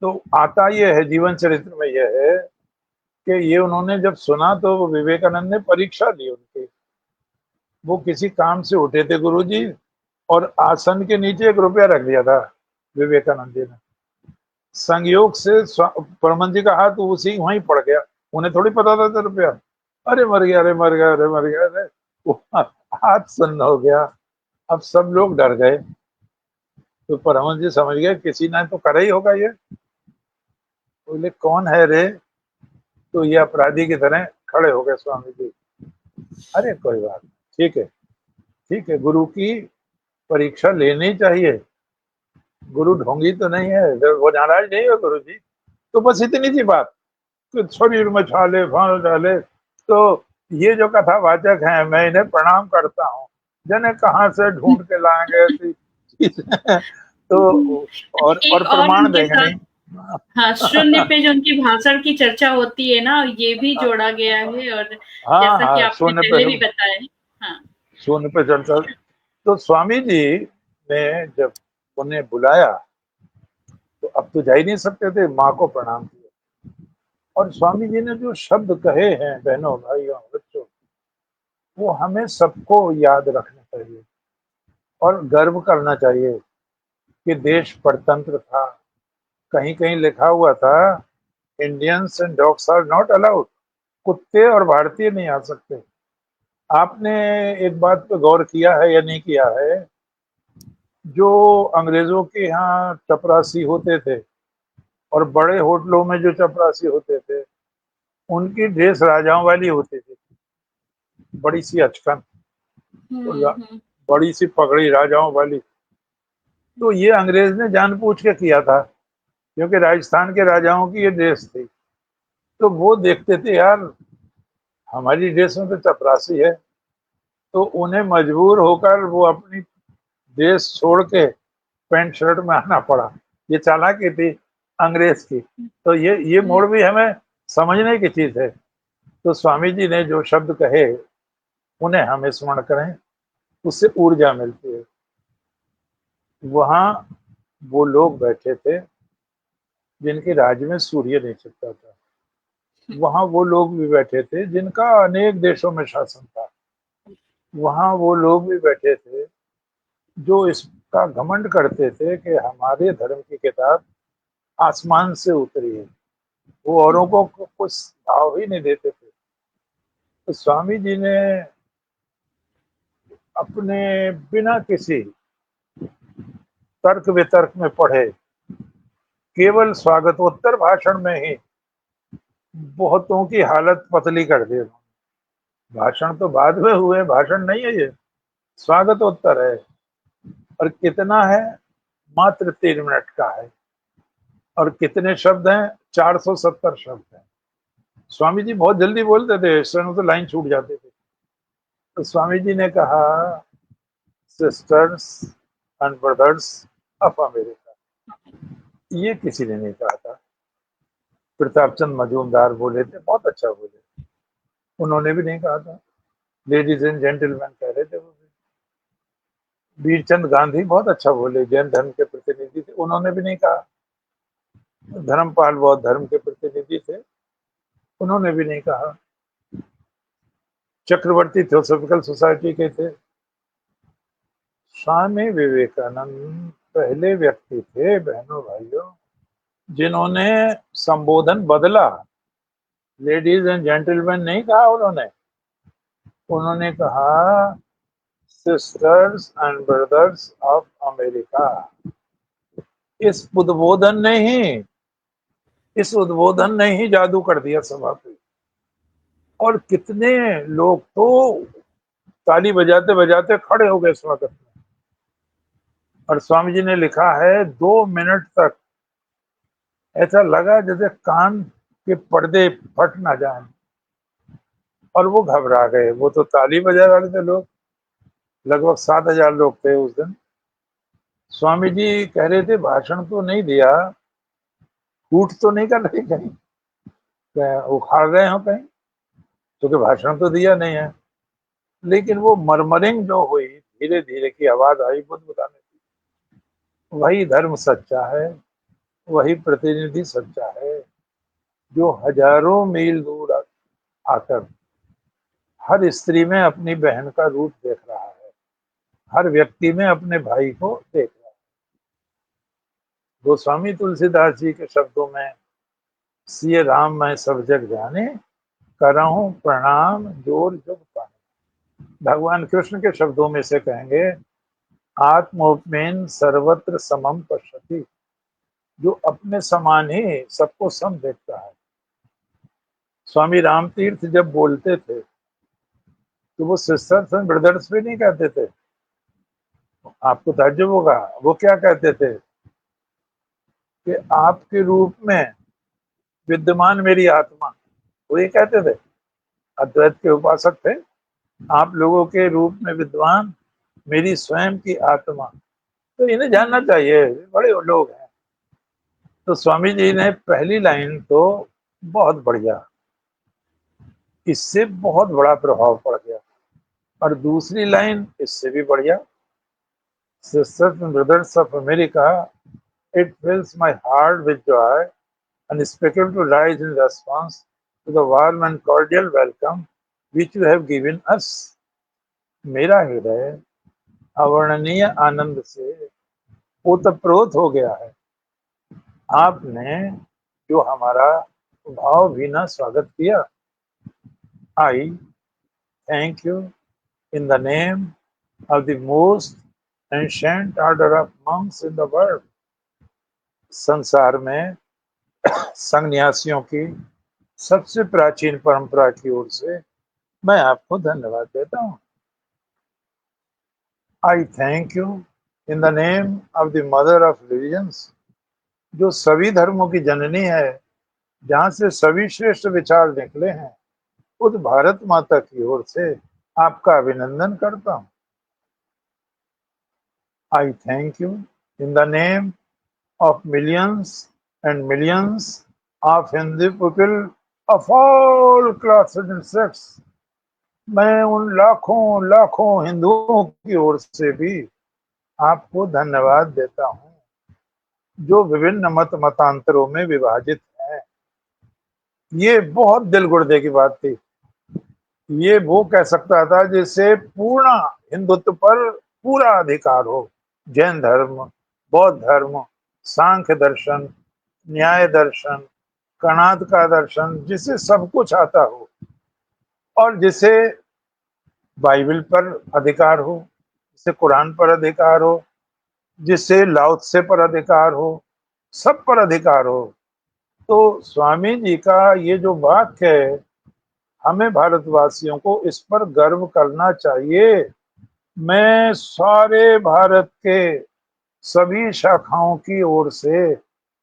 तो आता ये है जीवन चरित्र में, यह है कि ये उन्होंने जब सुना तो विवेकानंद ने परीक्षा ली उनकी। वो किसी काम से उठे थे गुरुजी और आसन के नीचे 1 रुपया रख दिया था विवेकानंद जी ने। संयोग से परमहंस जी का हाथ उसी वहीं पड़ गया। उन्हें थोड़ी पता था 1 रुपया। अरे मर गया, अरे मर गया, अरे मर गया, अरे वो हाथ सुन्न हो गया। अब सब लोग डर गए। तो परमहंस जी समझ गए किसी ने तो करा ही होगा ये। बोले कौन है रे? तो ये अपराधी की तरह खड़े हो गए स्वामी जी। अरे कोई बात नहीं, ठीक है, ठीक है, गुरु की परीक्षा लेनी चाहिए। गुरु ढोंगी तो नहीं है, वो नाराज नहीं है गुरु जी। तो बस इतनी सी बात कि शरीर में छाले फाल डाले। तो ये जो कथावाचक हैं मैं इन्हें प्रणाम करता हूँ, जने कहाँ से ढूंढ के लाएंगे ऐसी चीजें। तो और एक और प्रमाण उनके देंगे साथ, नहीं। हाँ, शून्य पे जो उनकी भाषण की चर्चा होती है ना, ये भी जोड़ा गया है। और हाँ जैसा कि हाँ, आपने शून्य पे, पहले भी बताया। हाँ। शून्य पे चलता। तो स्वामी जी ने जब उन्हें बुलाया तो अब तो जा ही नहीं सकते थे, माँ को प्रणाम किया। और स्वामी जी ने जो शब्द कहे हैं बहनों भाइयों बच्चों, वो हमें सबको याद रखना चाहिए और गर्व करना चाहिए कि देश परतंत्र था। कहीं कहीं लिखा हुआ था Indians and dogs are not allowed, कुत्ते और भारतीय नहीं आ सकते। आपने एक बात पे गौर किया है या नहीं किया है? जो अंग्रेजों के यहाँ चपरासी होते थे और बड़े होटलों में जो चपरासी होते थे, उनकी ड्रेस राजाओं वाली होती थी, बड़ी सी अचकन, हम्म। बड़ी सी पगड़ी राजाओं वाली। तो ये अंग्रेज ने जानबूझ के किया था क्योंकि राजस्थान के राजाओं की ये ड्रेस थी। तो वो देखते थे यार हमारी ड्रेस में तो चपरासी है, तो उन्हें मजबूर होकर वो अपनी ड्रेस छोड़ के पैंट शर्ट में आना पड़ा। ये चालाकी थी अंग्रेज की। तो ये मोड़ भी हमें समझने की चीज है। तो स्वामी जी ने जो शब्द कहे उन्हें हम स्मरण करें, उससे ऊर्जा मिलती है। वहां वो लोग बैठे थे जिनके राज्य में सूर्य नहीं छिपता था। वहां वो लोग भी बैठे थे जिनका अनेक देशों में शासन था। वहां वो लोग भी बैठे थे जो इसका घमंड करते थे कि हमारे धर्म की किताब आसमान से उतरी है। वो औरों को कुछ भाव ही नहीं देते थे। तो स्वामी जी ने अपने बिना किसी तर्क वितर्क में पढ़े, केवल स्वागतोत्तर भाषण में ही बहुतों की हालत पतली कर दी। भाषण तो बाद में हुए, भाषण नहीं है ये, स्वागतोत्तर है। और कितना है? मात्र 3 मिनट का है। और कितने शब्द हैं? 470 शब्द हैं। स्वामी जी बहुत जल्दी बोलते थे, इस समय तो लाइन छूट जाती थी। तो स्वामी जी ने कहा sisters, and brothers of America. ये किसी ने नहीं कहा था। प्रताप चंद मजूमदार बोले थे, बहुत अच्छा बोले। उन्होंने भी नहीं कहा था। लेडीज एंड जेंटलमैन कह रहे थे वो भी। वीरचंद गांधी बहुत अच्छा बोले, जैन धर्म के प्रतिनिधि थे, उन्होंने भी नहीं कहा। धर्मपाल बौद्ध धर्म के प्रतिनिधि थे, उन्होंने भी नहीं कहा। चक्रवर्ती थियोसॉफिकल सोसाइटी के थे। स्वामी विवेकानंद पहले व्यक्ति थे बहनों भाइयों जिन्होंने संबोधन बदला। लेडीज एंड जेंटलमैन नहीं कहा उन्होंने। उन्होंने कहा sisters and brothers of America. इस उद्बोधन ने ही जादू कर दिया सभा पे। और कितने लोग तो ताली बजाते बजाते खड़े हो गए स्वागत में। और स्वामी जी ने लिखा है 2 मिनट तक ऐसा लगा जैसे कान के पर्दे फट ना जाए। और वो घबरा गए। वो तो ताली बजाए वाले थे लोग, लगभग 7,000 लोग थे उस दिन। स्वामी जी कह रहे थे भाषण तो नहीं दिया, कूट तो नहीं कर रहे कहीं, उखाड़ रहे हो कहीं, क्योंकि भाषण तो दिया नहीं है। लेकिन वो मरमरिंग जो हुई, धीरे धीरे की आवाज आई बुदबुदाने की। वही धर्म सच्चा है, वही प्रतिनिधि सच्चा है, जो हजारों मील दूर आकर हर स्त्री में अपनी बहन का रूप देख रहा है, हर व्यक्ति में अपने भाई को देख रहा है। गोस्वामी तुलसीदास जी के शब्दों में, सिय राम मैं सब जग जाने, करहूं प्रणाम जोर जुग पाने। भगवान कृष्ण के शब्दों में से कहेंगे, आत्मोपमेन सर्वत्र समम पश्यति। जो अपने समान ही सबको सम देखता है। स्वामी राम तीर्थ जब बोलते थे तो वो सिस्टर्स एंड ब्रदर्स भी नहीं कहते थे। आपको ताज्जुब होगा, वो क्या कहते थे कि आपके रूप में विद्यमान मेरी आत्मा, वो ये कहते थे। अद्वैत के उपासक थे। आप लोगों के रूप में विद्वान मेरी स्वयं की आत्मा, तो इन्हें जानना चाहिए, बड़े लोग हैं। तो स्वामी जी ने पहली लाइन तो बहुत बढ़िया, इससे बहुत बड़ा प्रभाव पड़ गया। और दूसरी लाइन इससे भी बढ़िया, sisters and brothers of America, it fills my heart with joy unspeakable to rise in response to the warm and cordial welcome which you have given us. मेरा हृदय अवर्णनीय आनंद से ओतप्रोत हो गया है। आपने जो हमारा भावभीना स्वागत किया। आई thank you in the name of the most ancient order of monks in the world. संसार में संन्यासियों की सबसे प्राचीन परंपरा की ओर से मैं आपको धन्यवाद देता हूँ। आई thank you in the name of the mother of religions, जो सभी धर्मों की जननी है, जहाँ से सभी श्रेष्ठ विचार निकले हैं, उस भारत माता की ओर से आपका अभिनंदन करता हूँ। आई thank you in the name of millions and millions of Hindu people of all classes and sects. मैं उन लाखों लाखों हिंदुओं की ओर से भी आपको धन्यवाद देता हूँ जो विभिन्न मत मतांतरों में विभाजित हैं। ये बहुत दिल गुर्दे की बात थी। ये वो कह सकता था जिससे पूर्ण हिंदुत्व पर पूरा अधिकार हो। जैन धर्म, बौद्ध धर्म, सांख्य दर्शन, न्याय दर्शन, कणाद का दर्शन, जिसे सब कुछ आता हो और जिसे बाइबल पर अधिकार हो, जिसे कुरान पर अधिकार हो, जिसे लाओ त्से पर अधिकार हो, सब पर अधिकार हो। तो स्वामी जी का ये जो वाक्य है, हमें भारतवासियों को इस पर गर्व करना चाहिए। मैं सारे भारत के सभी शाखाओं की ओर से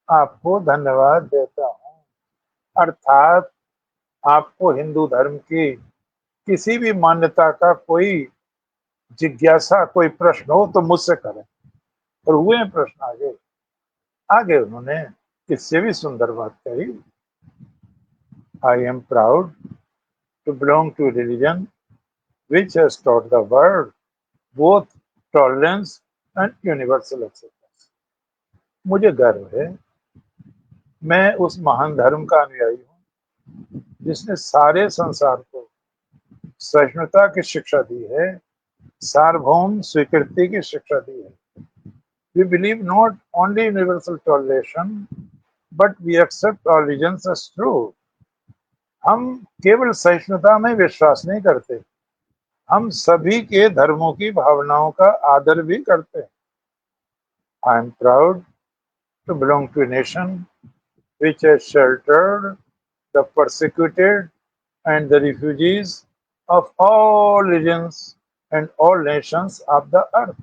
आपको धन्यवाद देता हूँ। अर्थात आपको हिंदू धर्म की किसी भी मान्यता का कोई जिज्ञासा, कोई प्रश्न हो तो मुझसे करें। और हुए हैं प्रश्न आगे। आगे उन्होंने इससे भी सुंदर बात कही, I am proud to belong to religion which has taught the world both tolerance and universal acceptance. मुझे गर्व है, मैं उस महान धर्म का अनुयायी हूँ जिसने सारे संसार को सहिष्णुता की शिक्षा दी है, सार्वभौम स्वीकृति की शिक्षा दी है। We believe not only universal toleration, but we accept all religions as true. हम केवल सहिष्णुता में विश्वास नहीं करते, हम सभी के धर्मों की भावनाओं का आदर भी करते हैं। I am proud to belong to a nation which has sheltered the persecuted and the refugees of all regions and all nations of the earth.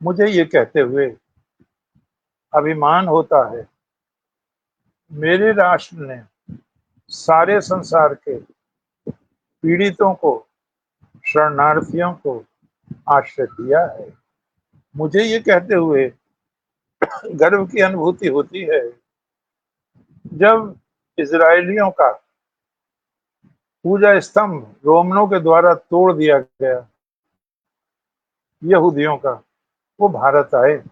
मुझे ये कहते हुए अभिमान होता है, मेरे राष्ट्र ने सारे संसार के पीड़ितों को, शरणार्थियों को आश्रय दिया है। मुझे ये कहते हुए गर्व की अनुभूति होती है जब इजरायलियों का पूजा स्तंभ रोमनों के द्वारा तोड़ दिया गया, यहूदियों का, वो भारत आए,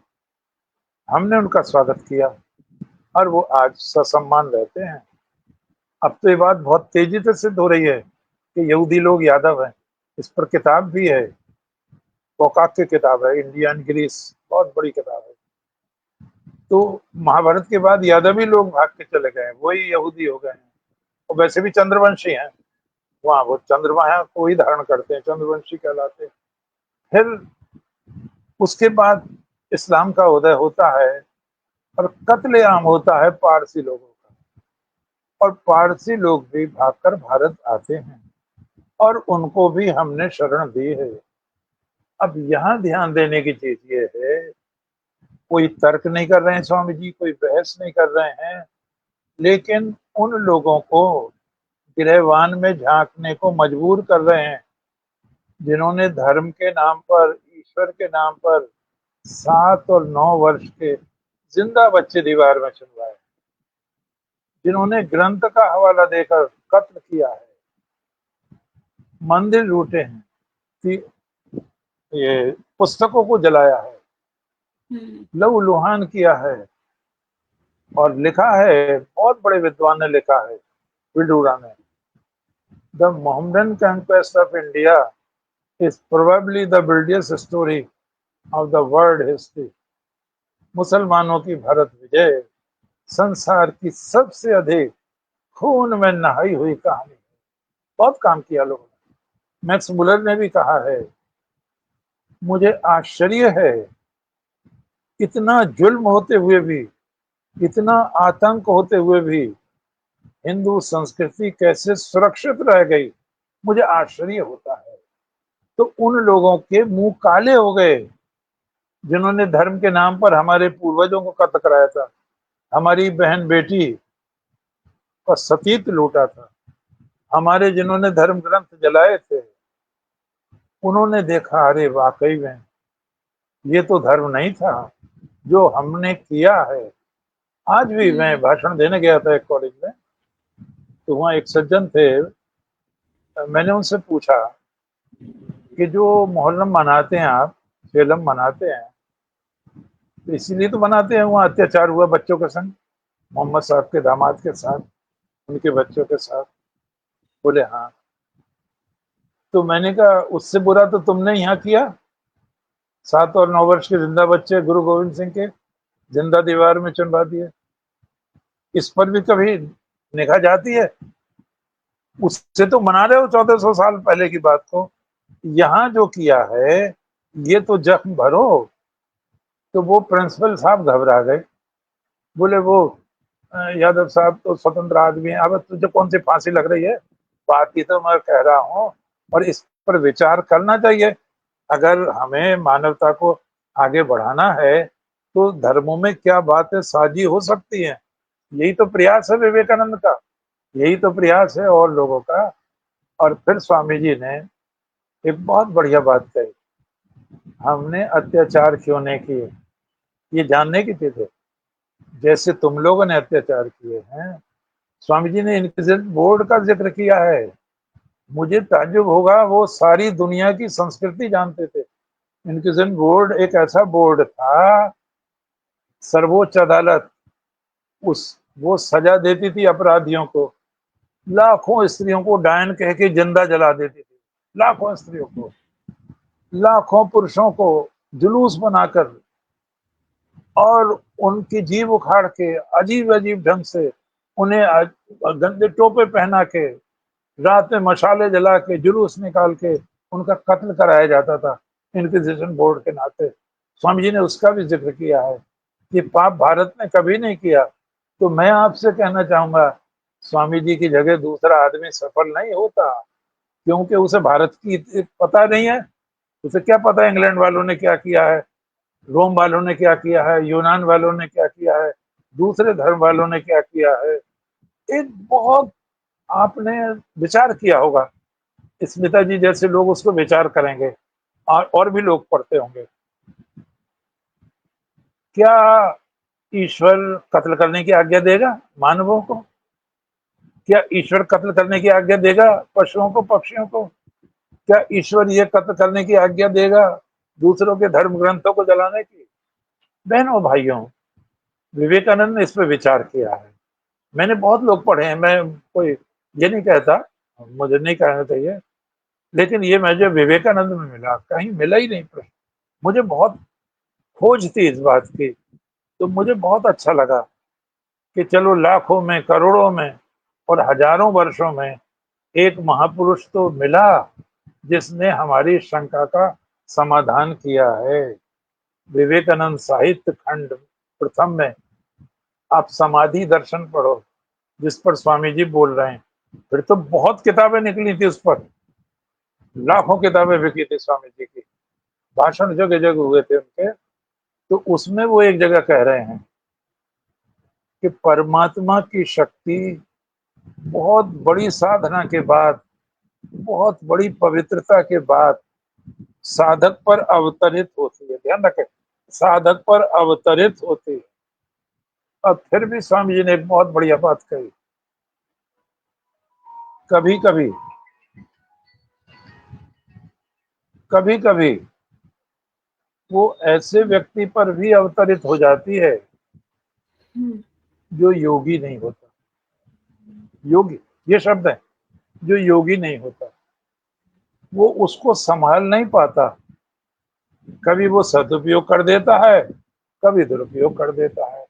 हमने उनका स्वागत किया और वो आज ससम्मान रहते हैं। अब तो ये बात बहुत तेजी से सिद्ध हो रही है कि यहूदी लोग यादव हैं। इस पर किताब भी है, पोकाक की किताब है, इंडिया एंड ग्रीस, बहुत बड़ी किताब है। तो महाभारत के बाद यादवी लोग भाग के चले गए, वही यहूदी हो गए हैं। और वैसे भी चंद्रवंशी हैं, वहाँ वो चंद्रमा को ही धारण करते हैं, चंद्रवंशी कहलाते हैं। फिर उसके बाद इस्लाम का उदय होता है और कत्लेआम होता है पारसी लोगों का, और पारसी लोग भी भागकर भारत आते हैं और उनको भी हमने शरण दी है। अब यहाँ ध्यान देने की चीज ये है, कोई तर्क नहीं कर रहे हैं स्वामी जी, कोई बहस नहीं कर रहे हैं, लेकिन उन लोगों को गिरहवान में झांकने को मजबूर कर रहे हैं जिन्होंने धर्म के नाम पर, ईश्वर के नाम पर 7 और 9 वर्ष के जिंदा बच्चे दीवार में चुनवाए, जिन्होंने ग्रंथ का हवाला देकर कत्ल किया है, मंदिर लूटे हैं, ये पुस्तकों को जलाया है, लहूलुहान किया है। और लिखा है, बहुत बड़े विद्वान ने लिखा है, विडूरा ने, the Mohammedan conquest of India is probably the brilliant story of the world history. मुसलमानों की भारत विजय संसार की सबसे अधिक खून में नहाई हुई कहानी है। बहुत काम किया लोगों ने। मैक्स मुलर ने भी कहा है, मुझे आश्चर्य है इतना जुल्म होते हुए भी, इतना आतंक होते हुए भी हिंदू संस्कृति कैसे सुरक्षित रह गई, मुझे आश्चर्य होता है। तो उन लोगों के मुंह काले हो गए जिन्होंने धर्म के नाम पर हमारे पूर्वजों को कत्ल कराया था, हमारी बहन बेटी का सतीत लूटा था, हमारे जिन्होंने धर्म ग्रंथ जलाए थे, उन्होंने देखा अरे वाकई में ये तो धर्म नहीं था जो हमने किया है। आज भी मैं भाषण देने गया था एक कॉलेज में, तो वहाँ एक सज्जन थे, मैंने उनसे पूछा कि जो मोहर्रम मनाते हैं आप, सेलम मनाते हैं, तो इसीलिए तो मनाते हैं, वहाँ अत्याचार हुआ बच्चों के संग, मोहम्मद साहब के दामाद के साथ, उनके बच्चों के साथ। बोले हाँ। तो मैंने कहा उससे बुरा तो तुमने यहाँ किया, 7 और 9 वर्ष के जिंदा बच्चे गुरु गोविंद सिंह के जिंदा दीवार में चुनवा दिए, इस पर भी कभी निगाह जाती है? उससे तो मना रहे हो 1400 साल पहले की बात को, यहाँ जो किया है ये तो जख्म भरो। तो वो प्रिंसिपल साहब घबरा गए, बोले वो यादव साहब तो स्वतंत्र आदमी है, अब तुझे कौन सी फांसी लग रही है, बात ही तो मैं कह रहा हूँ और इस पर विचार करना चाहिए। अगर हमें मानवता को आगे बढ़ाना है तो धर्मों में क्या बातें साझी हो सकती हैं, यही तो प्रयास है विवेकानंद का, यही तो प्रयास है और लोगों का। और फिर स्वामी जी ने एक बहुत बढ़िया बात कही, हमने अत्याचार क्यों नहीं किए, ये जानने की चीज है। जैसे तुम लोगों ने अत्याचार किए हैं, स्वामी जी ने इनक्विजिट बोर्ड का जिक्र किया है। मुझे ताज्जुब होगा, वो सारी दुनिया की संस्कृति जानते थे। इनक्विजिट बोर्ड एक ऐसा बोर्ड था, सर्वोच्च अदालत, उस वो सजा देती थी अपराधियों को। लाखों स्त्रियों को डायन कह के जिंदा जला देती थी, लाखों स्त्रियों को, लाखों पुरुषों को जुलूस बनाकर और उनकी जीभ उखाड़ के अजीब अजीब ढंग से उन्हें गंदे टोपे पहना के रात में मशाले जला के जुलूस निकाल के उनका कत्ल कराया जाता था इंक्विजिशन बोर्ड के नाते। स्वामी जी ने उसका भी जिक्र किया है कि पाप भारत ने कभी नहीं किया। तो मैं आपसे कहना चाहूंगा, स्वामी जी की जगह दूसरा आदमी सफल नहीं होता, क्योंकि उसे भारत की पता नहीं है। उसे क्या पता इंग्लैंड वालों ने क्या किया है, रोम वालों ने क्या किया है, यूनान वालों ने क्या किया है, दूसरे धर्म वालों ने क्या किया है। एक बहुत आपने विचार किया होगा, स्मिता जी जैसे लोग उसको विचार करेंगे और भी लोग पढ़ते होंगे। क्या ईश्वर कत्ल करने की आज्ञा देगा मानवों को? क्या ईश्वर कत्ल करने की आज्ञा देगा पशुओं को, पक्षियों को? क्या ईश्वर ये कत्ल करने की आज्ञा देगा दूसरों के धर्म ग्रंथों को जलाने की? बहनों भाइयों, विवेकानंद ने इस पर विचार किया है। मैंने बहुत लोग पढ़े हैं, मैं कोई ये नहीं कहता, मुझे नहीं कहना चाहिए, लेकिन ये मुझे विवेकानंद में मिला, कहीं मिला ही नहीं प्रश्न। मुझे बहुत खोज थी इस बात की, तो मुझे बहुत अच्छा लगा कि चलो लाखों में, करोड़ों में और हजारों वर्षों में एक महापुरुष तो मिला जिसने हमारी शंका का समाधान किया है। विवेकानंद साहित्य खंड प्रथम में आप समाधि दर्शन पढ़ो, जिस पर स्वामी जी बोल रहे हैं। फिर तो बहुत किताबें निकली थी उस पर, लाखों किताबें बिकी थी स्वामी जी की, भाषण जगह जगह हुए थे उनके। तो उसमें वो एक जगह कह रहे हैं कि परमात्मा की शक्ति बहुत बड़ी साधना के बाद, बहुत बड़ी पवित्रता के बाद साधक पर अवतरित होती है। ध्यान रखें, साधक पर अवतरित होती है। और फिर भी स्वामी जी ने एक बहुत बढ़िया बात कही, कभी कभी कभी कभी वो ऐसे व्यक्ति पर भी अवतरित हो जाती है जो योगी नहीं होता। योगी, ये शब्द है, जो योगी नहीं होता, वो उसको संभाल नहीं पाता। कभी वो सदुपयोग कर देता है, कभी दुरुपयोग कर देता है।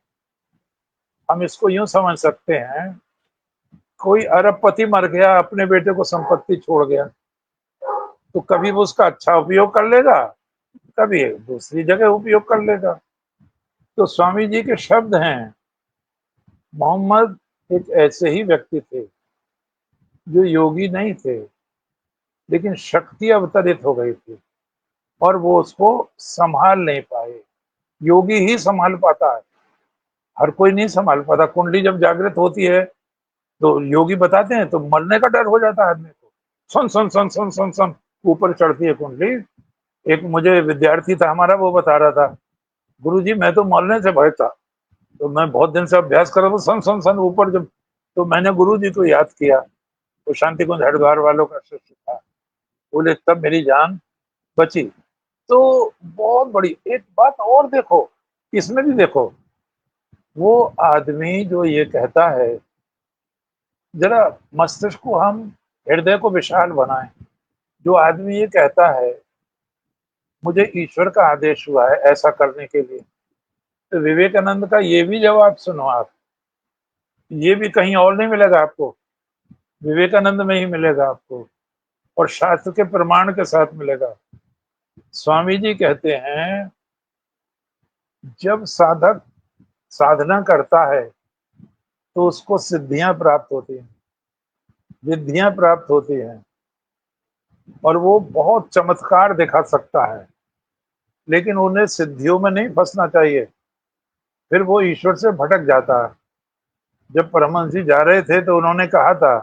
हम इसको यूं समझ सकते हैं, कोई अरबपति मर गया, अपने बेटे को संपत्ति छोड़ गया, तो कभी वो उसका अच्छा उपयोग कर लेगा, कभी दूसरी जगह उपयोग कर लेगा। तो स्वामी जी के शब्द हैं, मोहम्मद एक ऐसे ही व्यक्ति थे जो योगी नहीं थे, लेकिन शक्ति अवतरित हो गई थी और वो उसको संभाल नहीं पाए। योगी ही संभाल पाता है, हर कोई नहीं संभाल पाता। कुंडली जब जागृत होती है तो योगी बताते हैं तो मरने का डर हो जाता है आदमी को, सन सन सन सन सन सन ऊपर चढ़ती है कुंडली। एक मुझे विद्यार्थी था हमारा, वो बता रहा था, गुरुजी मैं तो मरने से भय था, तो मैं बहुत दिन से अभ्यास कर रहा था, सन सन सन ऊपर जब, तो मैंने गुरुजी को याद किया, वो शांति कुंज हरिद्वार वालों का शिष्य था, बोले तब मेरी जान बची। तो बहुत बड़ी एक बात और देखो, इसमें भी देखो, वो आदमी जो ये कहता है, जरा मस्तिष्क को हम, हृदय को विशाल बनाएं। जो आदमी ये कहता है मुझे ईश्वर का आदेश हुआ है ऐसा करने के लिए, तो विवेकानंद का ये भी जवाब सुनो आप, ये भी कहीं और नहीं मिलेगा आपको, विवेकानंद में ही मिलेगा आपको, और शास्त्र के प्रमाण के साथ मिलेगा। स्वामी जी कहते हैं जब साधक साधना करता है तो उसको सिद्धियां प्राप्त होती हैं, विधियां प्राप्त होती हैं, और वो बहुत चमत्कार दिखा सकता है, लेकिन उन्हें सिद्धियों में नहीं फंसना चाहिए, फिर वो ईश्वर से भटक जाता है। जब परमहंस जी जा रहे थे तो उन्होंने कहा था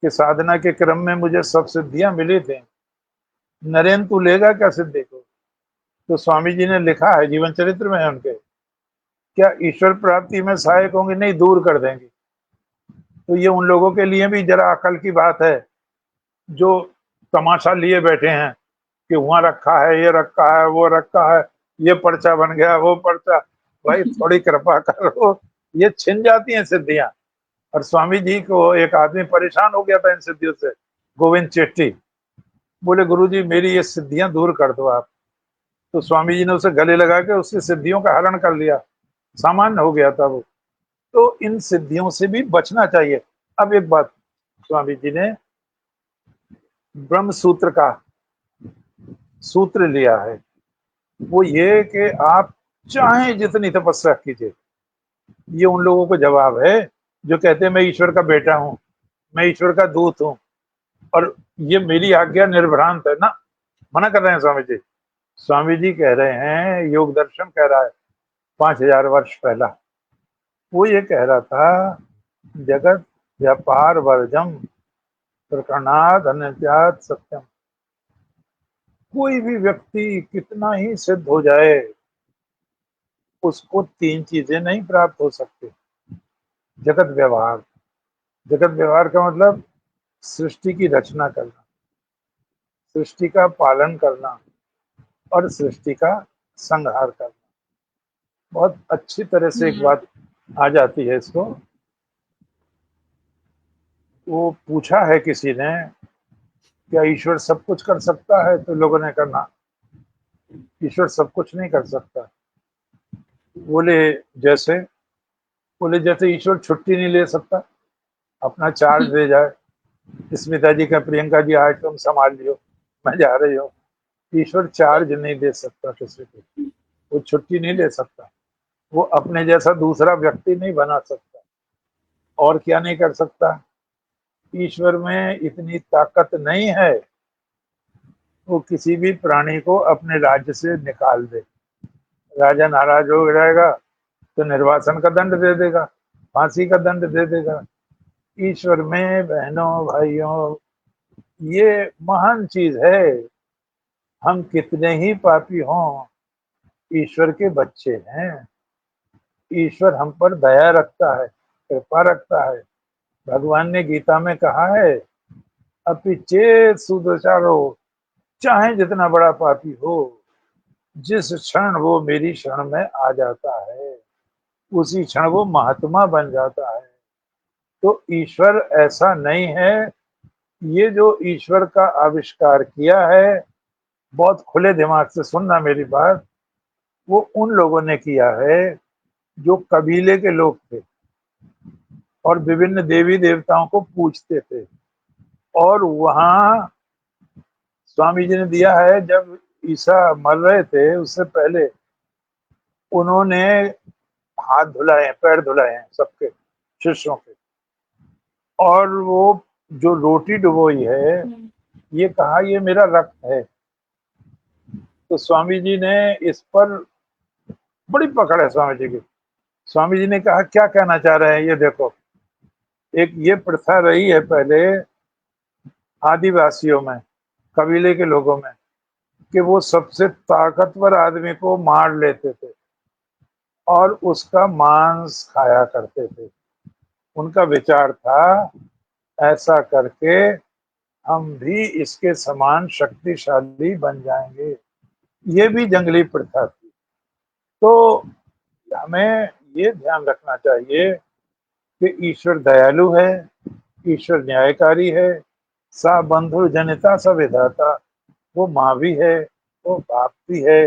कि साधना के क्रम में मुझे सब सिद्धियां मिली थी, नरेन तू लेगा क्या सिद्धि को? तो स्वामी जी ने लिखा है, जीवन चरित्र में है उनके, क्या ईश्वर प्राप्ति में सहायक होंगे? नहीं, दूर कर देंगे। तो ये उन लोगों के लिए भी जरा अकल की बात है जो तमाशा लिए बैठे हैं कि वहां रखा है, ये रखा है, वो रखा है, ये पर्चा बन गया, वो पर्चा। भाई थोड़ी कृपा करो, ये छिन जाती हैं सिद्धियां। और स्वामी जी को एक आदमी परेशान हो गया था इन सिद्धियों से, गोविंद चेट्टी। बोले गुरु जी मेरी ये सिद्धियां दूर कर दो आप। तो स्वामी जी ने उसे गले लगा के उसकी सिद्धियों का हरण कर लिया, सामान्य हो गया था वो। तो इन सिद्धियों से भी बचना चाहिए। अब एक बात, स्वामी जी ने ब्रह्म सूत्र का सूत्र लिया है, वो ये कि आप चाहे जितनी तपस्या कीजिए। ये उन लोगों को जवाब है जो कहते हैं मैं ईश्वर का बेटा हूं, मैं ईश्वर का दूत हूं, और ये मेरी आज्ञा निर्भ्रांत है ना। मना कर रहे हैं स्वामी जी। स्वामी जी कह रहे हैं, योग दर्शन कह रहा है 5000 वर्ष पहला, वो ये कह रहा था, जगत व्यापार वर्जम प्रकरणाद अन्यत्यात् सत्यम। कोई भी व्यक्ति कितना ही सिद्ध हो जाए, उसको तीन चीजें नहीं प्राप्त हो सकती। जगत व्यवहार, जगत व्यवहार का मतलब सृष्टि की रचना करना, सृष्टि का पालन करना, और सृष्टि का संहार करना। बहुत अच्छी तरह से एक बात आ जाती है इसको। वो पूछा है किसी ने, क्या ईश्वर सब कुछ कर सकता है? तो लोगों ने कहा ना, ईश्वर सब कुछ नहीं कर सकता। बोले जैसे? बोले जैसे ईश्वर छुट्टी नहीं ले सकता, अपना चार्ज दे जाए, स्मिता जी का, प्रियंका जी आज तुम संभाल लियो, मैं जा रही हूँ। ईश्वर चार्ज नहीं दे सकता किसी को, वो छुट्टी नहीं ले सकता, वो अपने जैसा दूसरा व्यक्ति नहीं बना सकता। और क्या नहीं कर सकता? ईश्वर में इतनी ताकत नहीं है वो किसी भी प्राणी को अपने राज्य से निकाल दे। राजा नाराज हो जाएगा तो निर्वासन का दंड दे देगा, फांसी का दंड दे देगा। ईश्वर में बहनों भाइयों ये महान चीज है। हम कितने ही पापी हों, ईश्वर के बच्चे हैं। ईश्वर हम पर दया रखता है, कृपा रखता है। भगवान ने गीता में कहा है, अपि चेत सुदुचारो, चाहे जितना बड़ा पापी हो, जिस क्षण वो मेरी शरण में आ जाता है उसी क्षण वो महात्मा बन जाता है। तो ईश्वर ऐसा नहीं है। ये जो ईश्वर का आविष्कार किया है, बहुत खुले दिमाग से सुनना मेरी बात, वो उन लोगों ने किया है जो कबीले के लोग थे और विभिन्न देवी देवताओं को पूजते थे। और वहां स्वामी जी ने दिया है, जब ईसा मर रहे थे उससे पहले उन्होंने हाथ धुलाए हैं, पैर धुलाए हैं सबके शिष्यों के, और वो जो रोटी डुबोई है ये कहा ये मेरा रक्त है। तो स्वामी जी ने इस पर बड़ी पकड़ है स्वामी जी की। स्वामी जी ने कहा क्या कहना चाह रहे हैं ये देखो। एक ये प्रथा रही है पहले आदिवासियों में, कबीले के लोगों में, कि वो सबसे ताकतवर आदमी को मार लेते थे और उसका मांस खाया करते थे। उनका विचार था ऐसा करके हम भी इसके समान शक्तिशाली बन जाएंगे। ये भी जंगली प्रथा थी। तो हमें ये ध्यान रखना चाहिए कि ईश्वर दयालु है, ईश्वर न्यायकारी है। सा बंधु जनिता सा विधाता, वो माँ भी है, वो बाप भी है,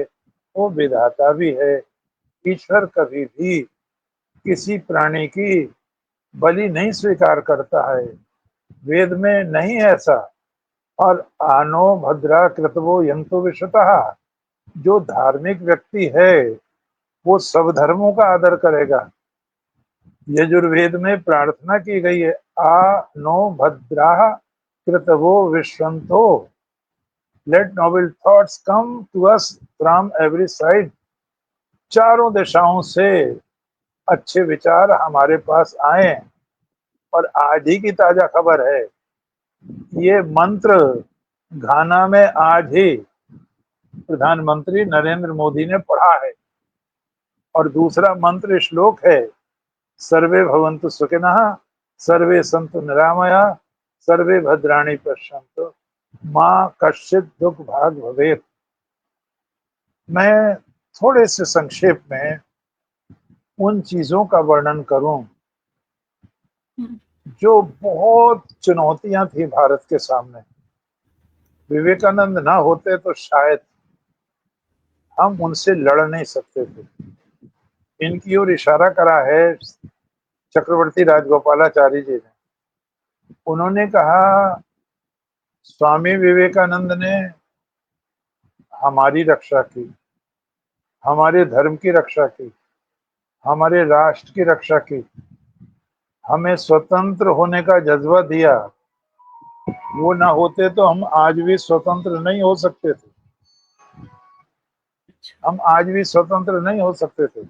वो विधाता भी है। ईश्वर कभी भी किसी प्राणी की बलि नहीं स्वीकार करता है, वेद में नहीं है ऐसा। और आनो भद्रा कृतवो यंतो विश्वतः, जो धार्मिक व्यक्ति है वो सब धर्मों का आदर करेगा। यजुर्वेद में प्रार्थना की गई है, आ नो भद्रा कृतवो विश्वंतो, let noble thoughts come to us from every side. चारों दिशाओं से अच्छे विचार हमारे पास आए। और आज ही की ताजा खबर है, ये मंत्र घाना में आज ही प्रधानमंत्री नरेंद्र मोदी ने पढ़ा है। और दूसरा मंत्र श्लोक है, सर्वे भवन्तु सुखिनः, सर्वे सन्तु निरामया, सर्वे भद्राणि पश्यन्तु, माँ कश्चित दुख भाग भवेत्। मैं थोड़े से संक्षेप में उन चीजों का वर्णन करूं जो बहुत चुनौतियां थी भारत के सामने। विवेकानंद ना होते तो शायद हम उनसे लड़ नहीं सकते थे। इनकी ओर इशारा करा है चक्रवर्ती राजगोपालाचारी जी ने। उन्होंने कहा, स्वामी विवेकानंद ने हमारी रक्षा की, हमारे धर्म की रक्षा की, हमारे राष्ट्र की रक्षा की, हमें स्वतंत्र होने का जज्बा दिया। वो ना होते तो हम आज भी स्वतंत्र नहीं हो सकते थे। हम आज भी स्वतंत्र नहीं हो सकते थे।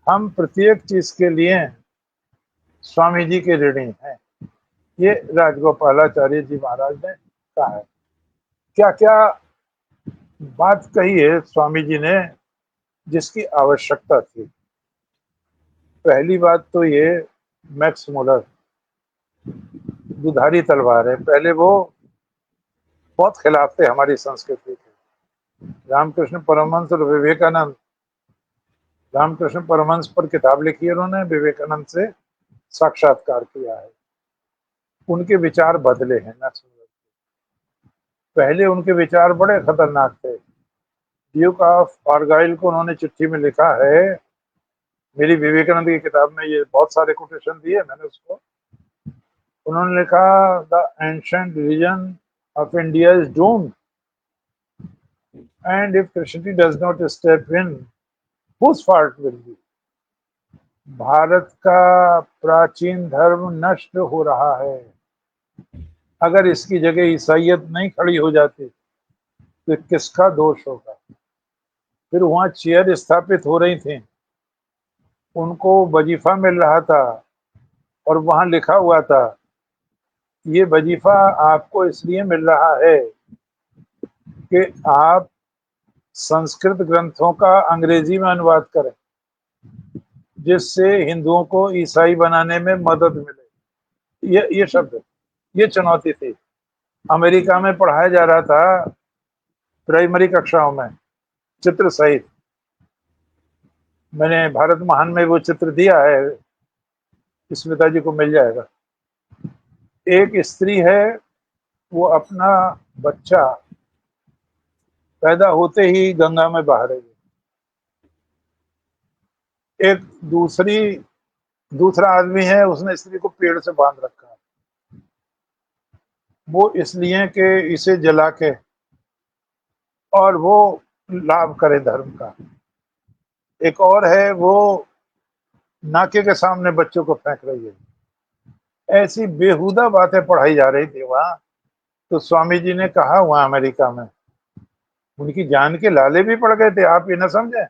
हम प्रत्येक चीज के लिए स्वामी जी के ऋणी हैं। ये राजगोपालाचार्य जी महाराज ने कहा है। क्या क्या बात कही है स्वामी जी ने जिसकी आवश्यकता थी। पहली बात तो ये, मैक्स मुलर दुधारी तलवार है। पहले वो बहुत खिलाफ थे हमारी संस्कृति के। रामकृष्ण परमहंस और विवेकानंद, रामकृष्ण परमहंस पर किताब लिखी है उन्होंने, विवेकानंद से साक्षात्कार किया है। उनके विचार बदले हैं मैक्स मुलर। पहले उनके विचार बड़े खतरनाक थे। ड्यूक ऑफ आर्गाइल को उन्होंने चिट्ठी में लिखा है, मेरी विवेकानंद की किताब में ये बहुत सारे कोटेशन दिए मैंने उसको। उन्होंने लिखा, the ancient religion of India is doomed and if Christianity does not step in, whose fault will be. Bharat का प्राचीन धर्म नष्ट हो रहा है। अगर इसकी जगह ईसाइयत नहीं खड़ी हो जाती तो किसका दोष होगा। फिर वहां चेयर स्थापित हो रही थी, उनको वजीफा मिल रहा था और वहां लिखा हुआ था, ये वजीफा आपको इसलिए मिल रहा है कि आप संस्कृत ग्रंथों का अंग्रेजी में अनुवाद करें, जिससे हिंदुओं को ईसाई बनाने में मदद मिले। ये शब्द, ये चुनौती थी। अमेरिका में पढ़ाया जा रहा था प्राइमरी कक्षाओं में चित्र सहित। मैंने भारत महान में वो चित्र दिया है, स्मिता जी को मिल जाएगा। एक स्त्री है, वो अपना बच्चा पैदा होते ही गंगा में बहा रही है। एक दूसरा आदमी है, उसने स्त्री को पेड़ से बांध रखा है, वो इसलिए कि इसे जला के और वो लाभ करे धर्म का। एक और है, वो नाके के सामने बच्चों को फेंक रही है। ऐसी बेहुदा बातें पढ़ाई जा रही थी वहां। तो स्वामी जी ने कहा, वहां अमेरिका में उनकी जान के लाले भी पड़ गए थे। आप ये ना समझे,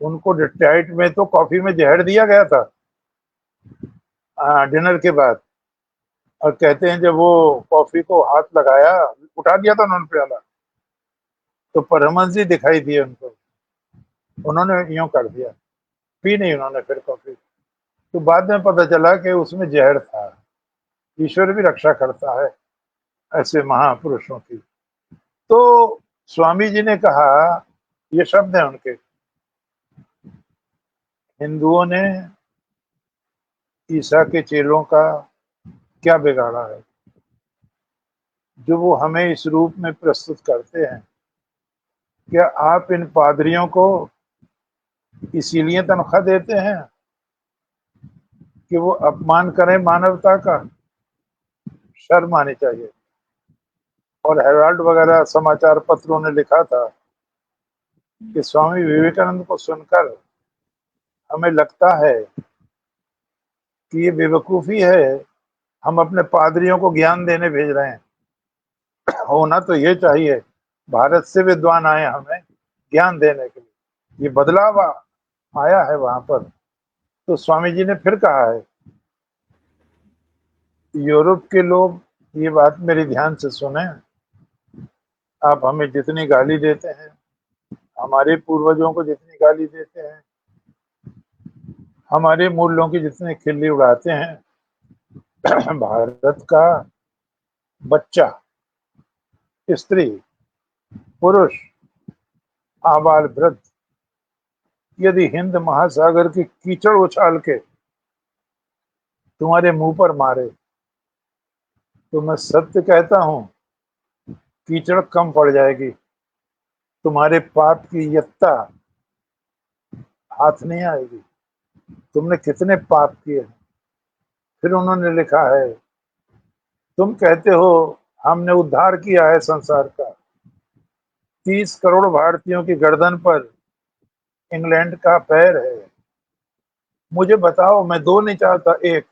उनको डाइट में तो कॉफी में जहर दिया गया था डिनर के बाद। और कहते हैं जब वो कॉफी को हाथ लगाया, उठा दिया था उन्होंने प्याला, तो परमहंस जी दिखाई दिए उनको। उन्होंने यूं कर दिया, पी नहीं उन्होंने फिर कॉफी। तो बाद में पता चला कि उसमें जहर था। ईश्वर भी रक्षा करता है ऐसे महापुरुषों की। तो स्वामी जी ने कहा, ये शब्द है उनके, हिंदुओं ने ईसा के चेलों का क्या बिगाड़ा है जो वो हमें इस रूप में प्रस्तुत करते हैं। क्या आप इन पादरियों को इसीलिए तनख्वाह देते हैं कि वो अपमान करें मानवता का? शर्म आनी चाहिए। और हेराल्ड वगैरह समाचार पत्रों ने लिखा था कि स्वामी विवेकानंद को सुनकर हमें लगता है कि ये बेवकूफी है, हम अपने पादरियों को ज्ञान देने भेज रहे हैं। होना तो ये चाहिए, भारत से विद्वान आए हमें ज्ञान देने के लिए। ये बदलाव आया है वहां पर। तो स्वामी जी ने फिर कहा है, यूरोप के लोग, ये बात मेरी ध्यान से सुने, आप हमें जितनी गाली देते हैं, हमारे पूर्वजों को जितनी गाली देते हैं, हमारे मूल्यों की जितनी खिल्ली उड़ाते हैं, भारत का बच्चा, स्त्री, पुरुष, आबाल वृद्ध यदि हिंद महासागर की कीचड़ उछाल के तुम्हारे मुंह पर मारे, तो मैं सत्य कहता हूं, कीचड़ कम पड़ जाएगी, तुम्हारे पाप की यत्ता हाथ नहीं आएगी। तुमने कितने पाप किए। फिर उन्होंने लिखा है, तुम कहते हो हमने उद्धार किया है संसार का, 30 करोड़ भारतीयों की गर्दन पर इंग्लैंड का पैर है। मुझे बताओ, मैं दो नहीं चाहता, एक।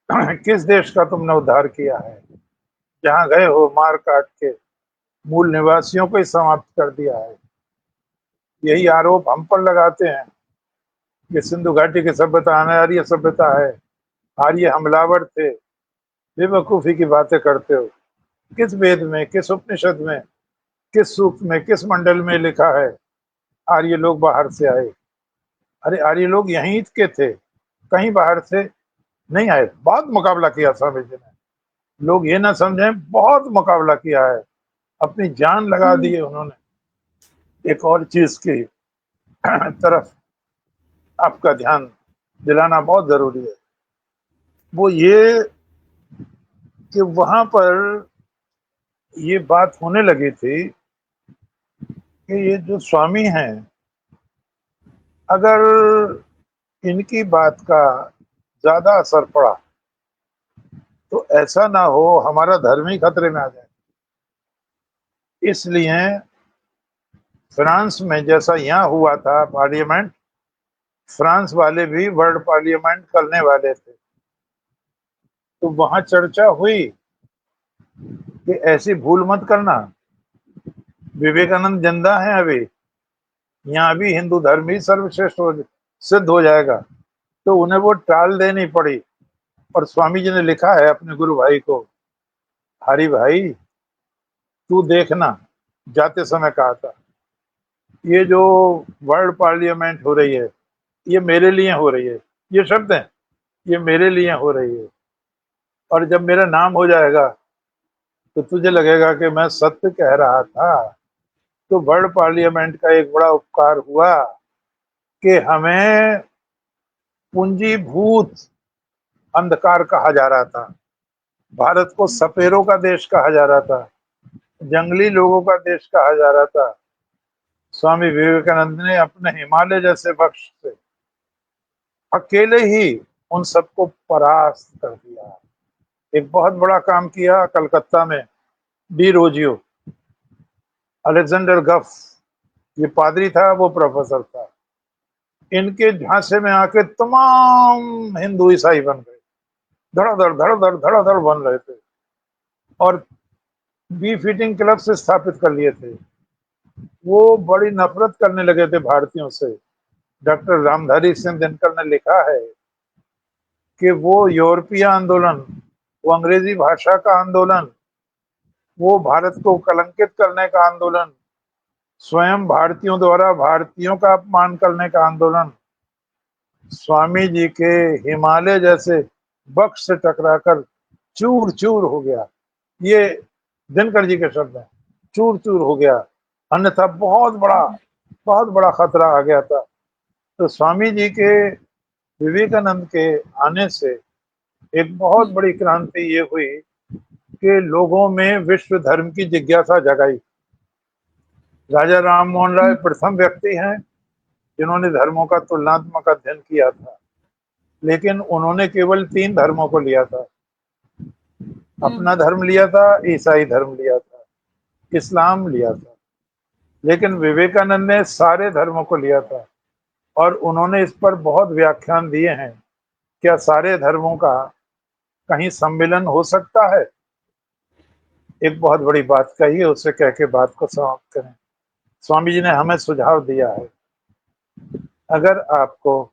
किस देश का तुमने उद्धार किया है? जहां गए हो मार काट के मूल निवासियों को ही समाप्त कर दिया है। यही आरोप हम पर लगाते हैं कि सिंधु घाटी की सभ्यता अनार्य सभ्यता है, आर्य हमलावर थे। बेवकूफी की बातें करते हो। किस वेद में, किस उपनिषद में, किस सूक्त में, किस मंडल में लिखा है आर्य लोग बाहर से आए? अरे आर्य लोग यहीं के थे, कहीं बाहर से नहीं आए। बहुत मुकाबला किया स्वामी जी ने, लोग ये ना समझें, बहुत मुकाबला किया है, अपनी जान लगा दी है उन्होंने। एक और चीज की तरफ आपका ध्यान दिलाना बहुत जरूरी है, वो ये कि वहां पर ये बात होने लगी थी कि ये जो स्वामी हैं, अगर इनकी बात का ज्यादा असर पड़ा तो ऐसा ना हो हमारा धर्म ही खतरे में आ जाए। इसलिए फ्रांस में जैसा यहाँ हुआ था पार्लियामेंट, फ्रांस वाले भी वर्ल्ड पार्लियामेंट करने वाले थे। तो वहां चर्चा हुई कि ऐसी भूल मत करना, विवेकानंद जिंदा है अभी, यहाँ भी हिंदू धर्म ही सर्वश्रेष्ठ सिद्ध हो जाएगा। तो उन्हें वो टाल देनी पड़ी। और स्वामी जी ने लिखा है अपने गुरु भाई को, हरि भाई तू देखना, जाते समय कहा था, ये जो वर्ल्ड पार्लियामेंट हो रही है ये मेरे लिए हो रही है, ये शब्द है, ये मेरे लिए हो रही है। और जब मेरा नाम हो जाएगा तो तुझे लगेगा कि मैं सत्य कह रहा था। तो वर्ल्ड पार्लियामेंट का एक बड़ा उपकार हुआ कि हमें पूंजीभूत अंधकार कहा जा रहा था, भारत को सपेरों का देश कहा जा रहा था, जंगली लोगों का देश कहा जा रहा था। स्वामी विवेकानंद ने अपने हिमालय जैसे वृक्ष से अकेले ही उन सबको परास्त कर दिया। एक बहुत बड़ा काम किया कलकत्ता में, डी रोजियो, अलेक्जेंडर गफ, ये पादरी था, वो प्रोफेसर था। इनके झांसे में आके तमाम हिंदू ईसाई बन गए, धड़ाधड़ धड़ाधड़ धड़ाधड़ बन रहे थे, और बी फिटिंग क्लब से स्थापित कर लिए थे। वो बड़ी नफरत करने लगे थे भारतीयों से। डॉक्टर रामधारी सिंह दिनकर ने लिखा है कि वो यूरोपीय आंदोलन, वो अंग्रेजी भाषा का आंदोलन, वो भारत को कलंकित करने का आंदोलन, स्वयं भारतीयों द्वारा भारतीयों का अपमान करने का आंदोलन, स्वामी जी के हिमालय जैसे वृक्ष से टकराकर चूर चूर हो गया। ये दिनकर जी के शब्द हैं, चूर चूर हो गया, अन्यथा बहुत बड़ा खतरा आ गया था। तो स्वामी जी के, विवेकानंद के आने से एक बहुत बड़ी क्रांति ये हुई कि लोगों में विश्व धर्म की जिज्ञासा जगाई। राजा राम मोहन राय प्रथम व्यक्ति हैं जिन्होंने धर्मों का तुलनात्मक अध्ययन किया था, लेकिन उन्होंने केवल 3 धर्मों को लिया था। अपना धर्म लिया था, ईसाई धर्म लिया था, इस्लाम लिया था। लेकिन विवेकानंद ने सारे धर्मों को लिया था, और उन्होंने इस पर बहुत व्याख्यान दिए हैं, क्या सारे धर्मों का कहीं सम्मिलन हो सकता है? एक बहुत बड़ी बात कही है, उसे कह के बात को समाप्त करें। स्वामी जी ने हमें सुझाव दिया है, अगर आपको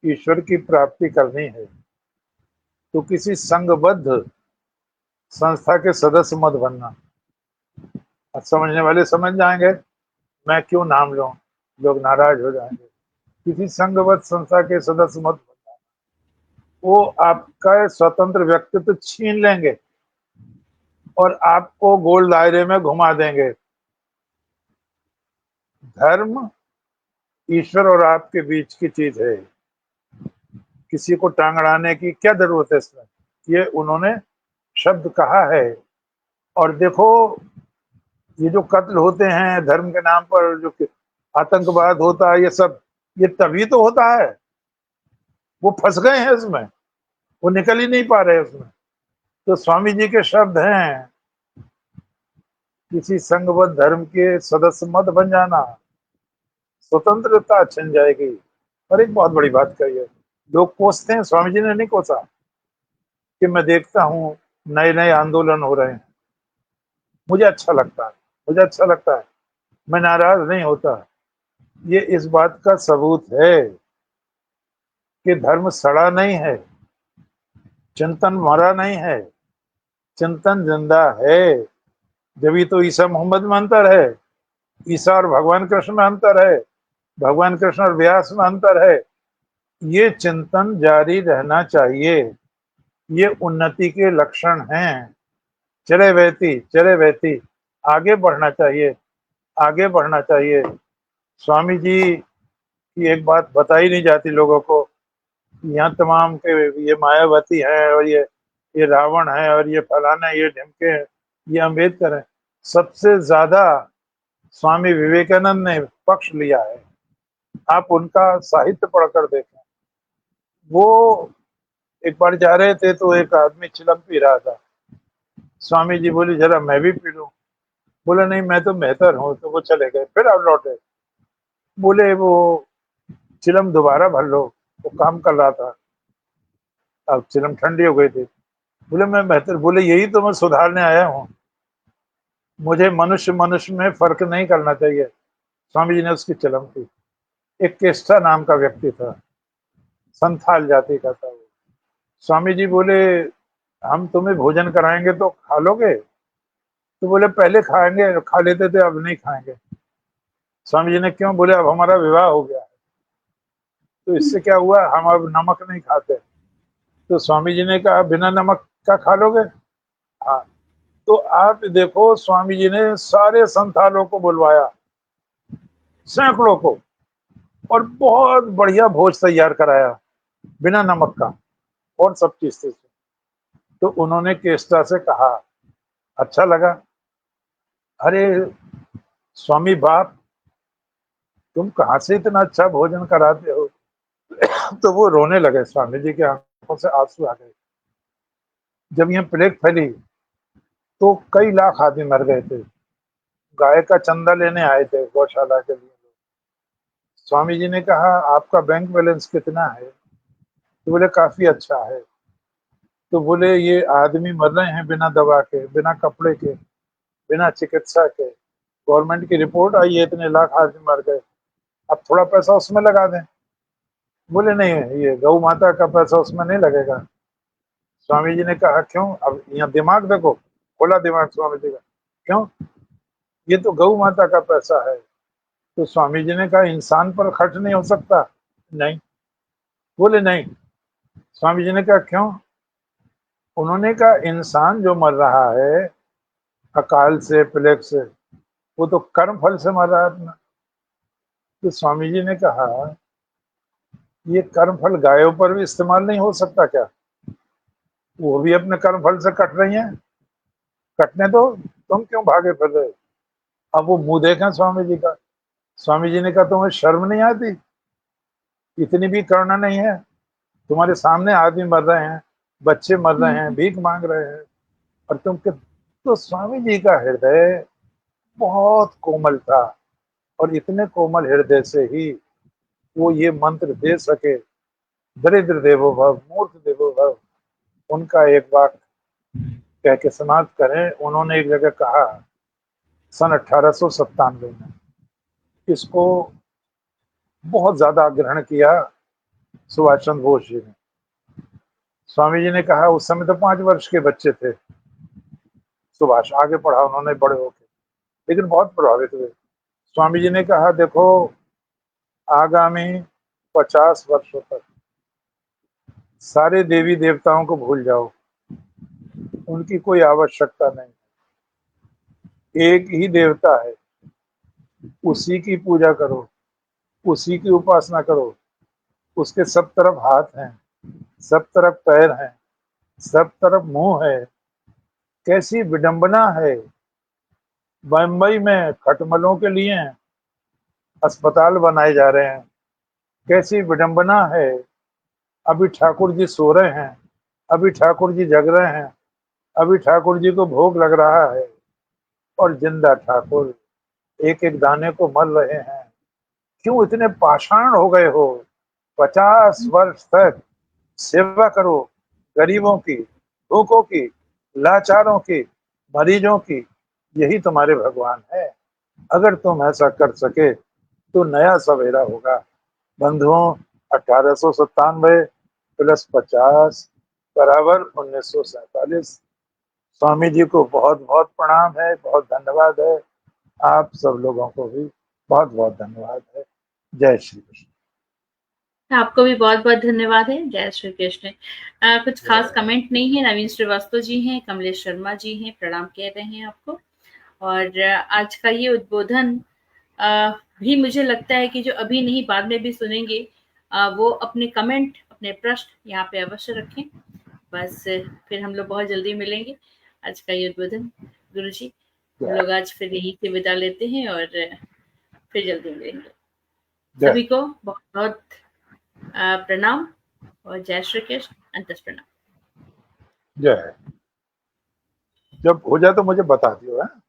ईश्वर की प्राप्ति करनी है तो किसी संघबद्ध संस्था के सदस्य मत बनना। और समझने वाले समझ जाएंगे, मैं क्यों नाम लूं, लोग नाराज हो जाएंगे। किसी संघबद्ध संस्था के सदस्य मत बनना, वो आपका स्वतंत्र व्यक्तित्व छीन लेंगे और आपको गोल दायरे में घुमा देंगे। धर्म ईश्वर और आपके बीच की चीज है, किसी को टांग अड़ाने की क्या जरूरत है इसमें। ये उन्होंने शब्द कहा है। और देखो, ये जो कत्ल होते हैं धर्म के नाम पर, जो आतंकवाद होता है, ये सब ये तभी तो होता है, वो फंस गए हैं इसमें, वो निकल ही नहीं पा रहे उसमें। तो स्वामी जी के शब्द हैं, किसी संघबद्ध धर्म के सदस्य मत बन जाना, स्वतंत्रता छिन जाएगी। और एक बहुत बड़ी बात कही है, लोग कोसते हैं, स्वामी जी ने नहीं कोसा कि मैं देखता हूँ नए नए आंदोलन हो रहे हैं, मुझे अच्छा लगता है, मुझे अच्छा लगता है, मैं नाराज नहीं होता। ये इस बात का सबूत है कि धर्म सड़ा नहीं है, चिंतन मरा नहीं है, चिंतन जिंदा है। जब तो ईसा मोहम्मद में अंतर है, ईसा और भगवान कृष्ण में अंतर है, भगवान कृष्ण और व्यास में अंतर है। ये चिंतन जारी रहना चाहिए, ये उन्नति के लक्षण हैं। चले बहती आगे बढ़ना चाहिए, आगे बढ़ना चाहिए। स्वामी जी की एक बात बताई नहीं जाती लोगों को, यहाँ तमाम के ये मायावती है और ये रावण है और ये फलाना, ये ढिमके हैं, ये अम्बेडकर है। सबसे ज्यादा स्वामी विवेकानंद ने पक्ष लिया है। आप उनका साहित्य पढ़कर देखें। वो एक बार जा रहे थे तो एक आदमी चिलम पी रहा था, स्वामी जी बोले जरा मैं भी पी लूं। बोले नहीं, मैं तो बेहतर हूँ। तो वो चले गए, फिर आप लौटे। बोले वो चिलम दोबारा भर लो, वो काम कर रहा था, अब चिलम ठंडी हो गई थी। बोले मैं बेहतर, बोले यही तो मैं सुधारने आया हूँ, मुझे मनुष्य मनुष्य में फर्क नहीं करना चाहिए। स्वामी जी ने उसकी चिलम की। एक केष्टा नाम का व्यक्ति था, संथाल जाति का था वो। स्वामी जी बोले हम तुम्हें भोजन कराएंगे तो खा लोगे? तो बोले पहले खाएंगे, खा लेते थे, अब नहीं खाएंगे। स्वामी जी ने क्यों? बोले अब हमारा विवाह हो गया है, तो इससे क्या हुआ, हम अब नमक नहीं खाते। तो स्वामी जी ने कहा बिना नमक का खा लोगे? हाँ। तो आप देखो, स्वामी जी ने सारे संथालों को बुलवाया, सैकड़ों को, और बहुत बढ़िया भोज तैयार कराया बिना नमक का और सब चीज से। तो उन्होंने केस्टा से कहा, अच्छा लगा? अरे स्वामी बाप, तुम कहाँ से इतना अच्छा भोजन कराते हो? तो वो रोने लगे, स्वामी जी के आंखों से आंसू आ गए। जब यह प्लेग फैली तो कई लाख आदमी मर गए थे, गाय का चंदा लेने आए थे गौशाला के लिए। स्वामी जी ने कहा आपका बैंक बैलेंस कितना है? तो बोले काफी अच्छा है। तो बोले ये आदमी मर रहे हैं बिना दवा के, बिना कपड़े के, बिना चिकित्सा के, गवर्नमेंट की रिपोर्ट आई है इतने लाख आदमी मर गए, अब थोड़ा पैसा उसमें लगा दें। बोले नहीं, ये गौ माता का पैसा उसमें नहीं लगेगा। स्वामी जी ने कहा क्यों? अब यहाँ दिमाग देखो, खोला दिमाग स्वामी जी का। क्यों? ये तो गौ माता का पैसा है। तो स्वामी जी ने कहा इंसान पर खर्च नहीं हो सकता? नहीं। बोले नहीं। स्वामी जी ने कहा क्यों? उन्होंने कहा इंसान जो मर रहा है अकाल से, प्लेग से, वो तो कर्म फल से मर रहा है अपना। तो स्वामी जी ने कहा ये कर्म फल गायों पर भी इस्तेमाल नहीं हो सकता क्या? वो भी अपने कर्म फल से कट रही हैं, कटने दो, तुम क्यों भागे फिर रहे? अब वो मुंह देखें स्वामी जी का। स्वामी जी ने कहा तुम्हें शर्म नहीं आती? इतनी भी करुणा नहीं है? तुम्हारे सामने आदमी मर रहे हैं, बच्चे मर रहे हैं, भीख मांग रहे हैं, और तुम के। तो स्वामी जी का हृदय बहुत कोमल था, और इतने कोमल हृदय से ही वो ये मंत्र दे सके, दरिद्र देवो भव, मूर्ख देवो भव। उनका एक वाक्य कह के समाप्त करें। उन्होंने एक जगह कहा सन 1897 में, इसको बहुत ज्यादा ग्रहण किया सुभाष चंद्र बोस जी ने। स्वामी जी ने कहा, उस समय तो 5 वर्ष के बच्चे थे सुभाष, आगे पढ़ा उन्होंने बड़े होके, लेकिन बहुत प्रभावित हुए। स्वामी जी ने कहा, देखो आगामी 50 वर्षों तक सारे देवी देवताओं को भूल जाओ, उनकी कोई आवश्यकता नहीं, एक ही देवता है, उसी की पूजा करो, उसी की उपासना करो। उसके सब तरफ हाथ हैं, सब तरफ पैर हैं, सब तरफ मुंह है। कैसी विडंबना है, बम्बई में खटमलों के लिए अस्पताल बनाए जा रहे हैं। कैसी विडंबना है, अभी ठाकुर जी सो रहे हैं, अभी ठाकुर जी जग रहे हैं, अभी ठाकुर जी को भोग लग रहा है और जिंदा ठाकुर एक एक दाने को मल रहे हैं। क्यों इतने पाषाण हो गए हो? 50 वर्ष तक सेवा करो, गरीबों की, भूखों की, लाचारों की, मरीजों की। यही तुम्हारे भगवान है। अगर तुम ऐसा कर सके तो नया सवेरा होगा। बंधुओं, 1897 प्लस 50 बराबर 1947। स्वामी जी को बहुत बहुत प्रणाम है, बहुत धन्यवाद है। आप सब लोगों को भी बहुत बहुत धन्यवाद है। जय श्री कृष्ण। आपको भी बहुत-बहुत धन्यवाद है। जय श्री कृष्ण। कुछ खास जय। कमेंट नहीं है। नवीन श्रीवास्तव जी हैं, कमलेश शर्मा जी हैं, प्रणाम कह रहे हैं आपको। और आज का ये उद्बोधन भी मुझे लगता है कि जो अभी नहीं बाद में भी सुनेंगे, वो अपने कमेंट, अपने प्रश्न यहाँ पे अवश्य रखें। बस फिर हम लोग बहुत जल्दी मिलेंगे। आज का ये उद्बोधन गुरुजी, हम जय। लोग आज फिर यहीं से विदा लेते हैं और फिर जल्दी मिलेंगे। जय। सभी को बहुत-बहुत प्रणाम और जय श्री कृष्ण, अंतस प्रणाम। जय। जब हो जाए तो मुझे बता दियो है।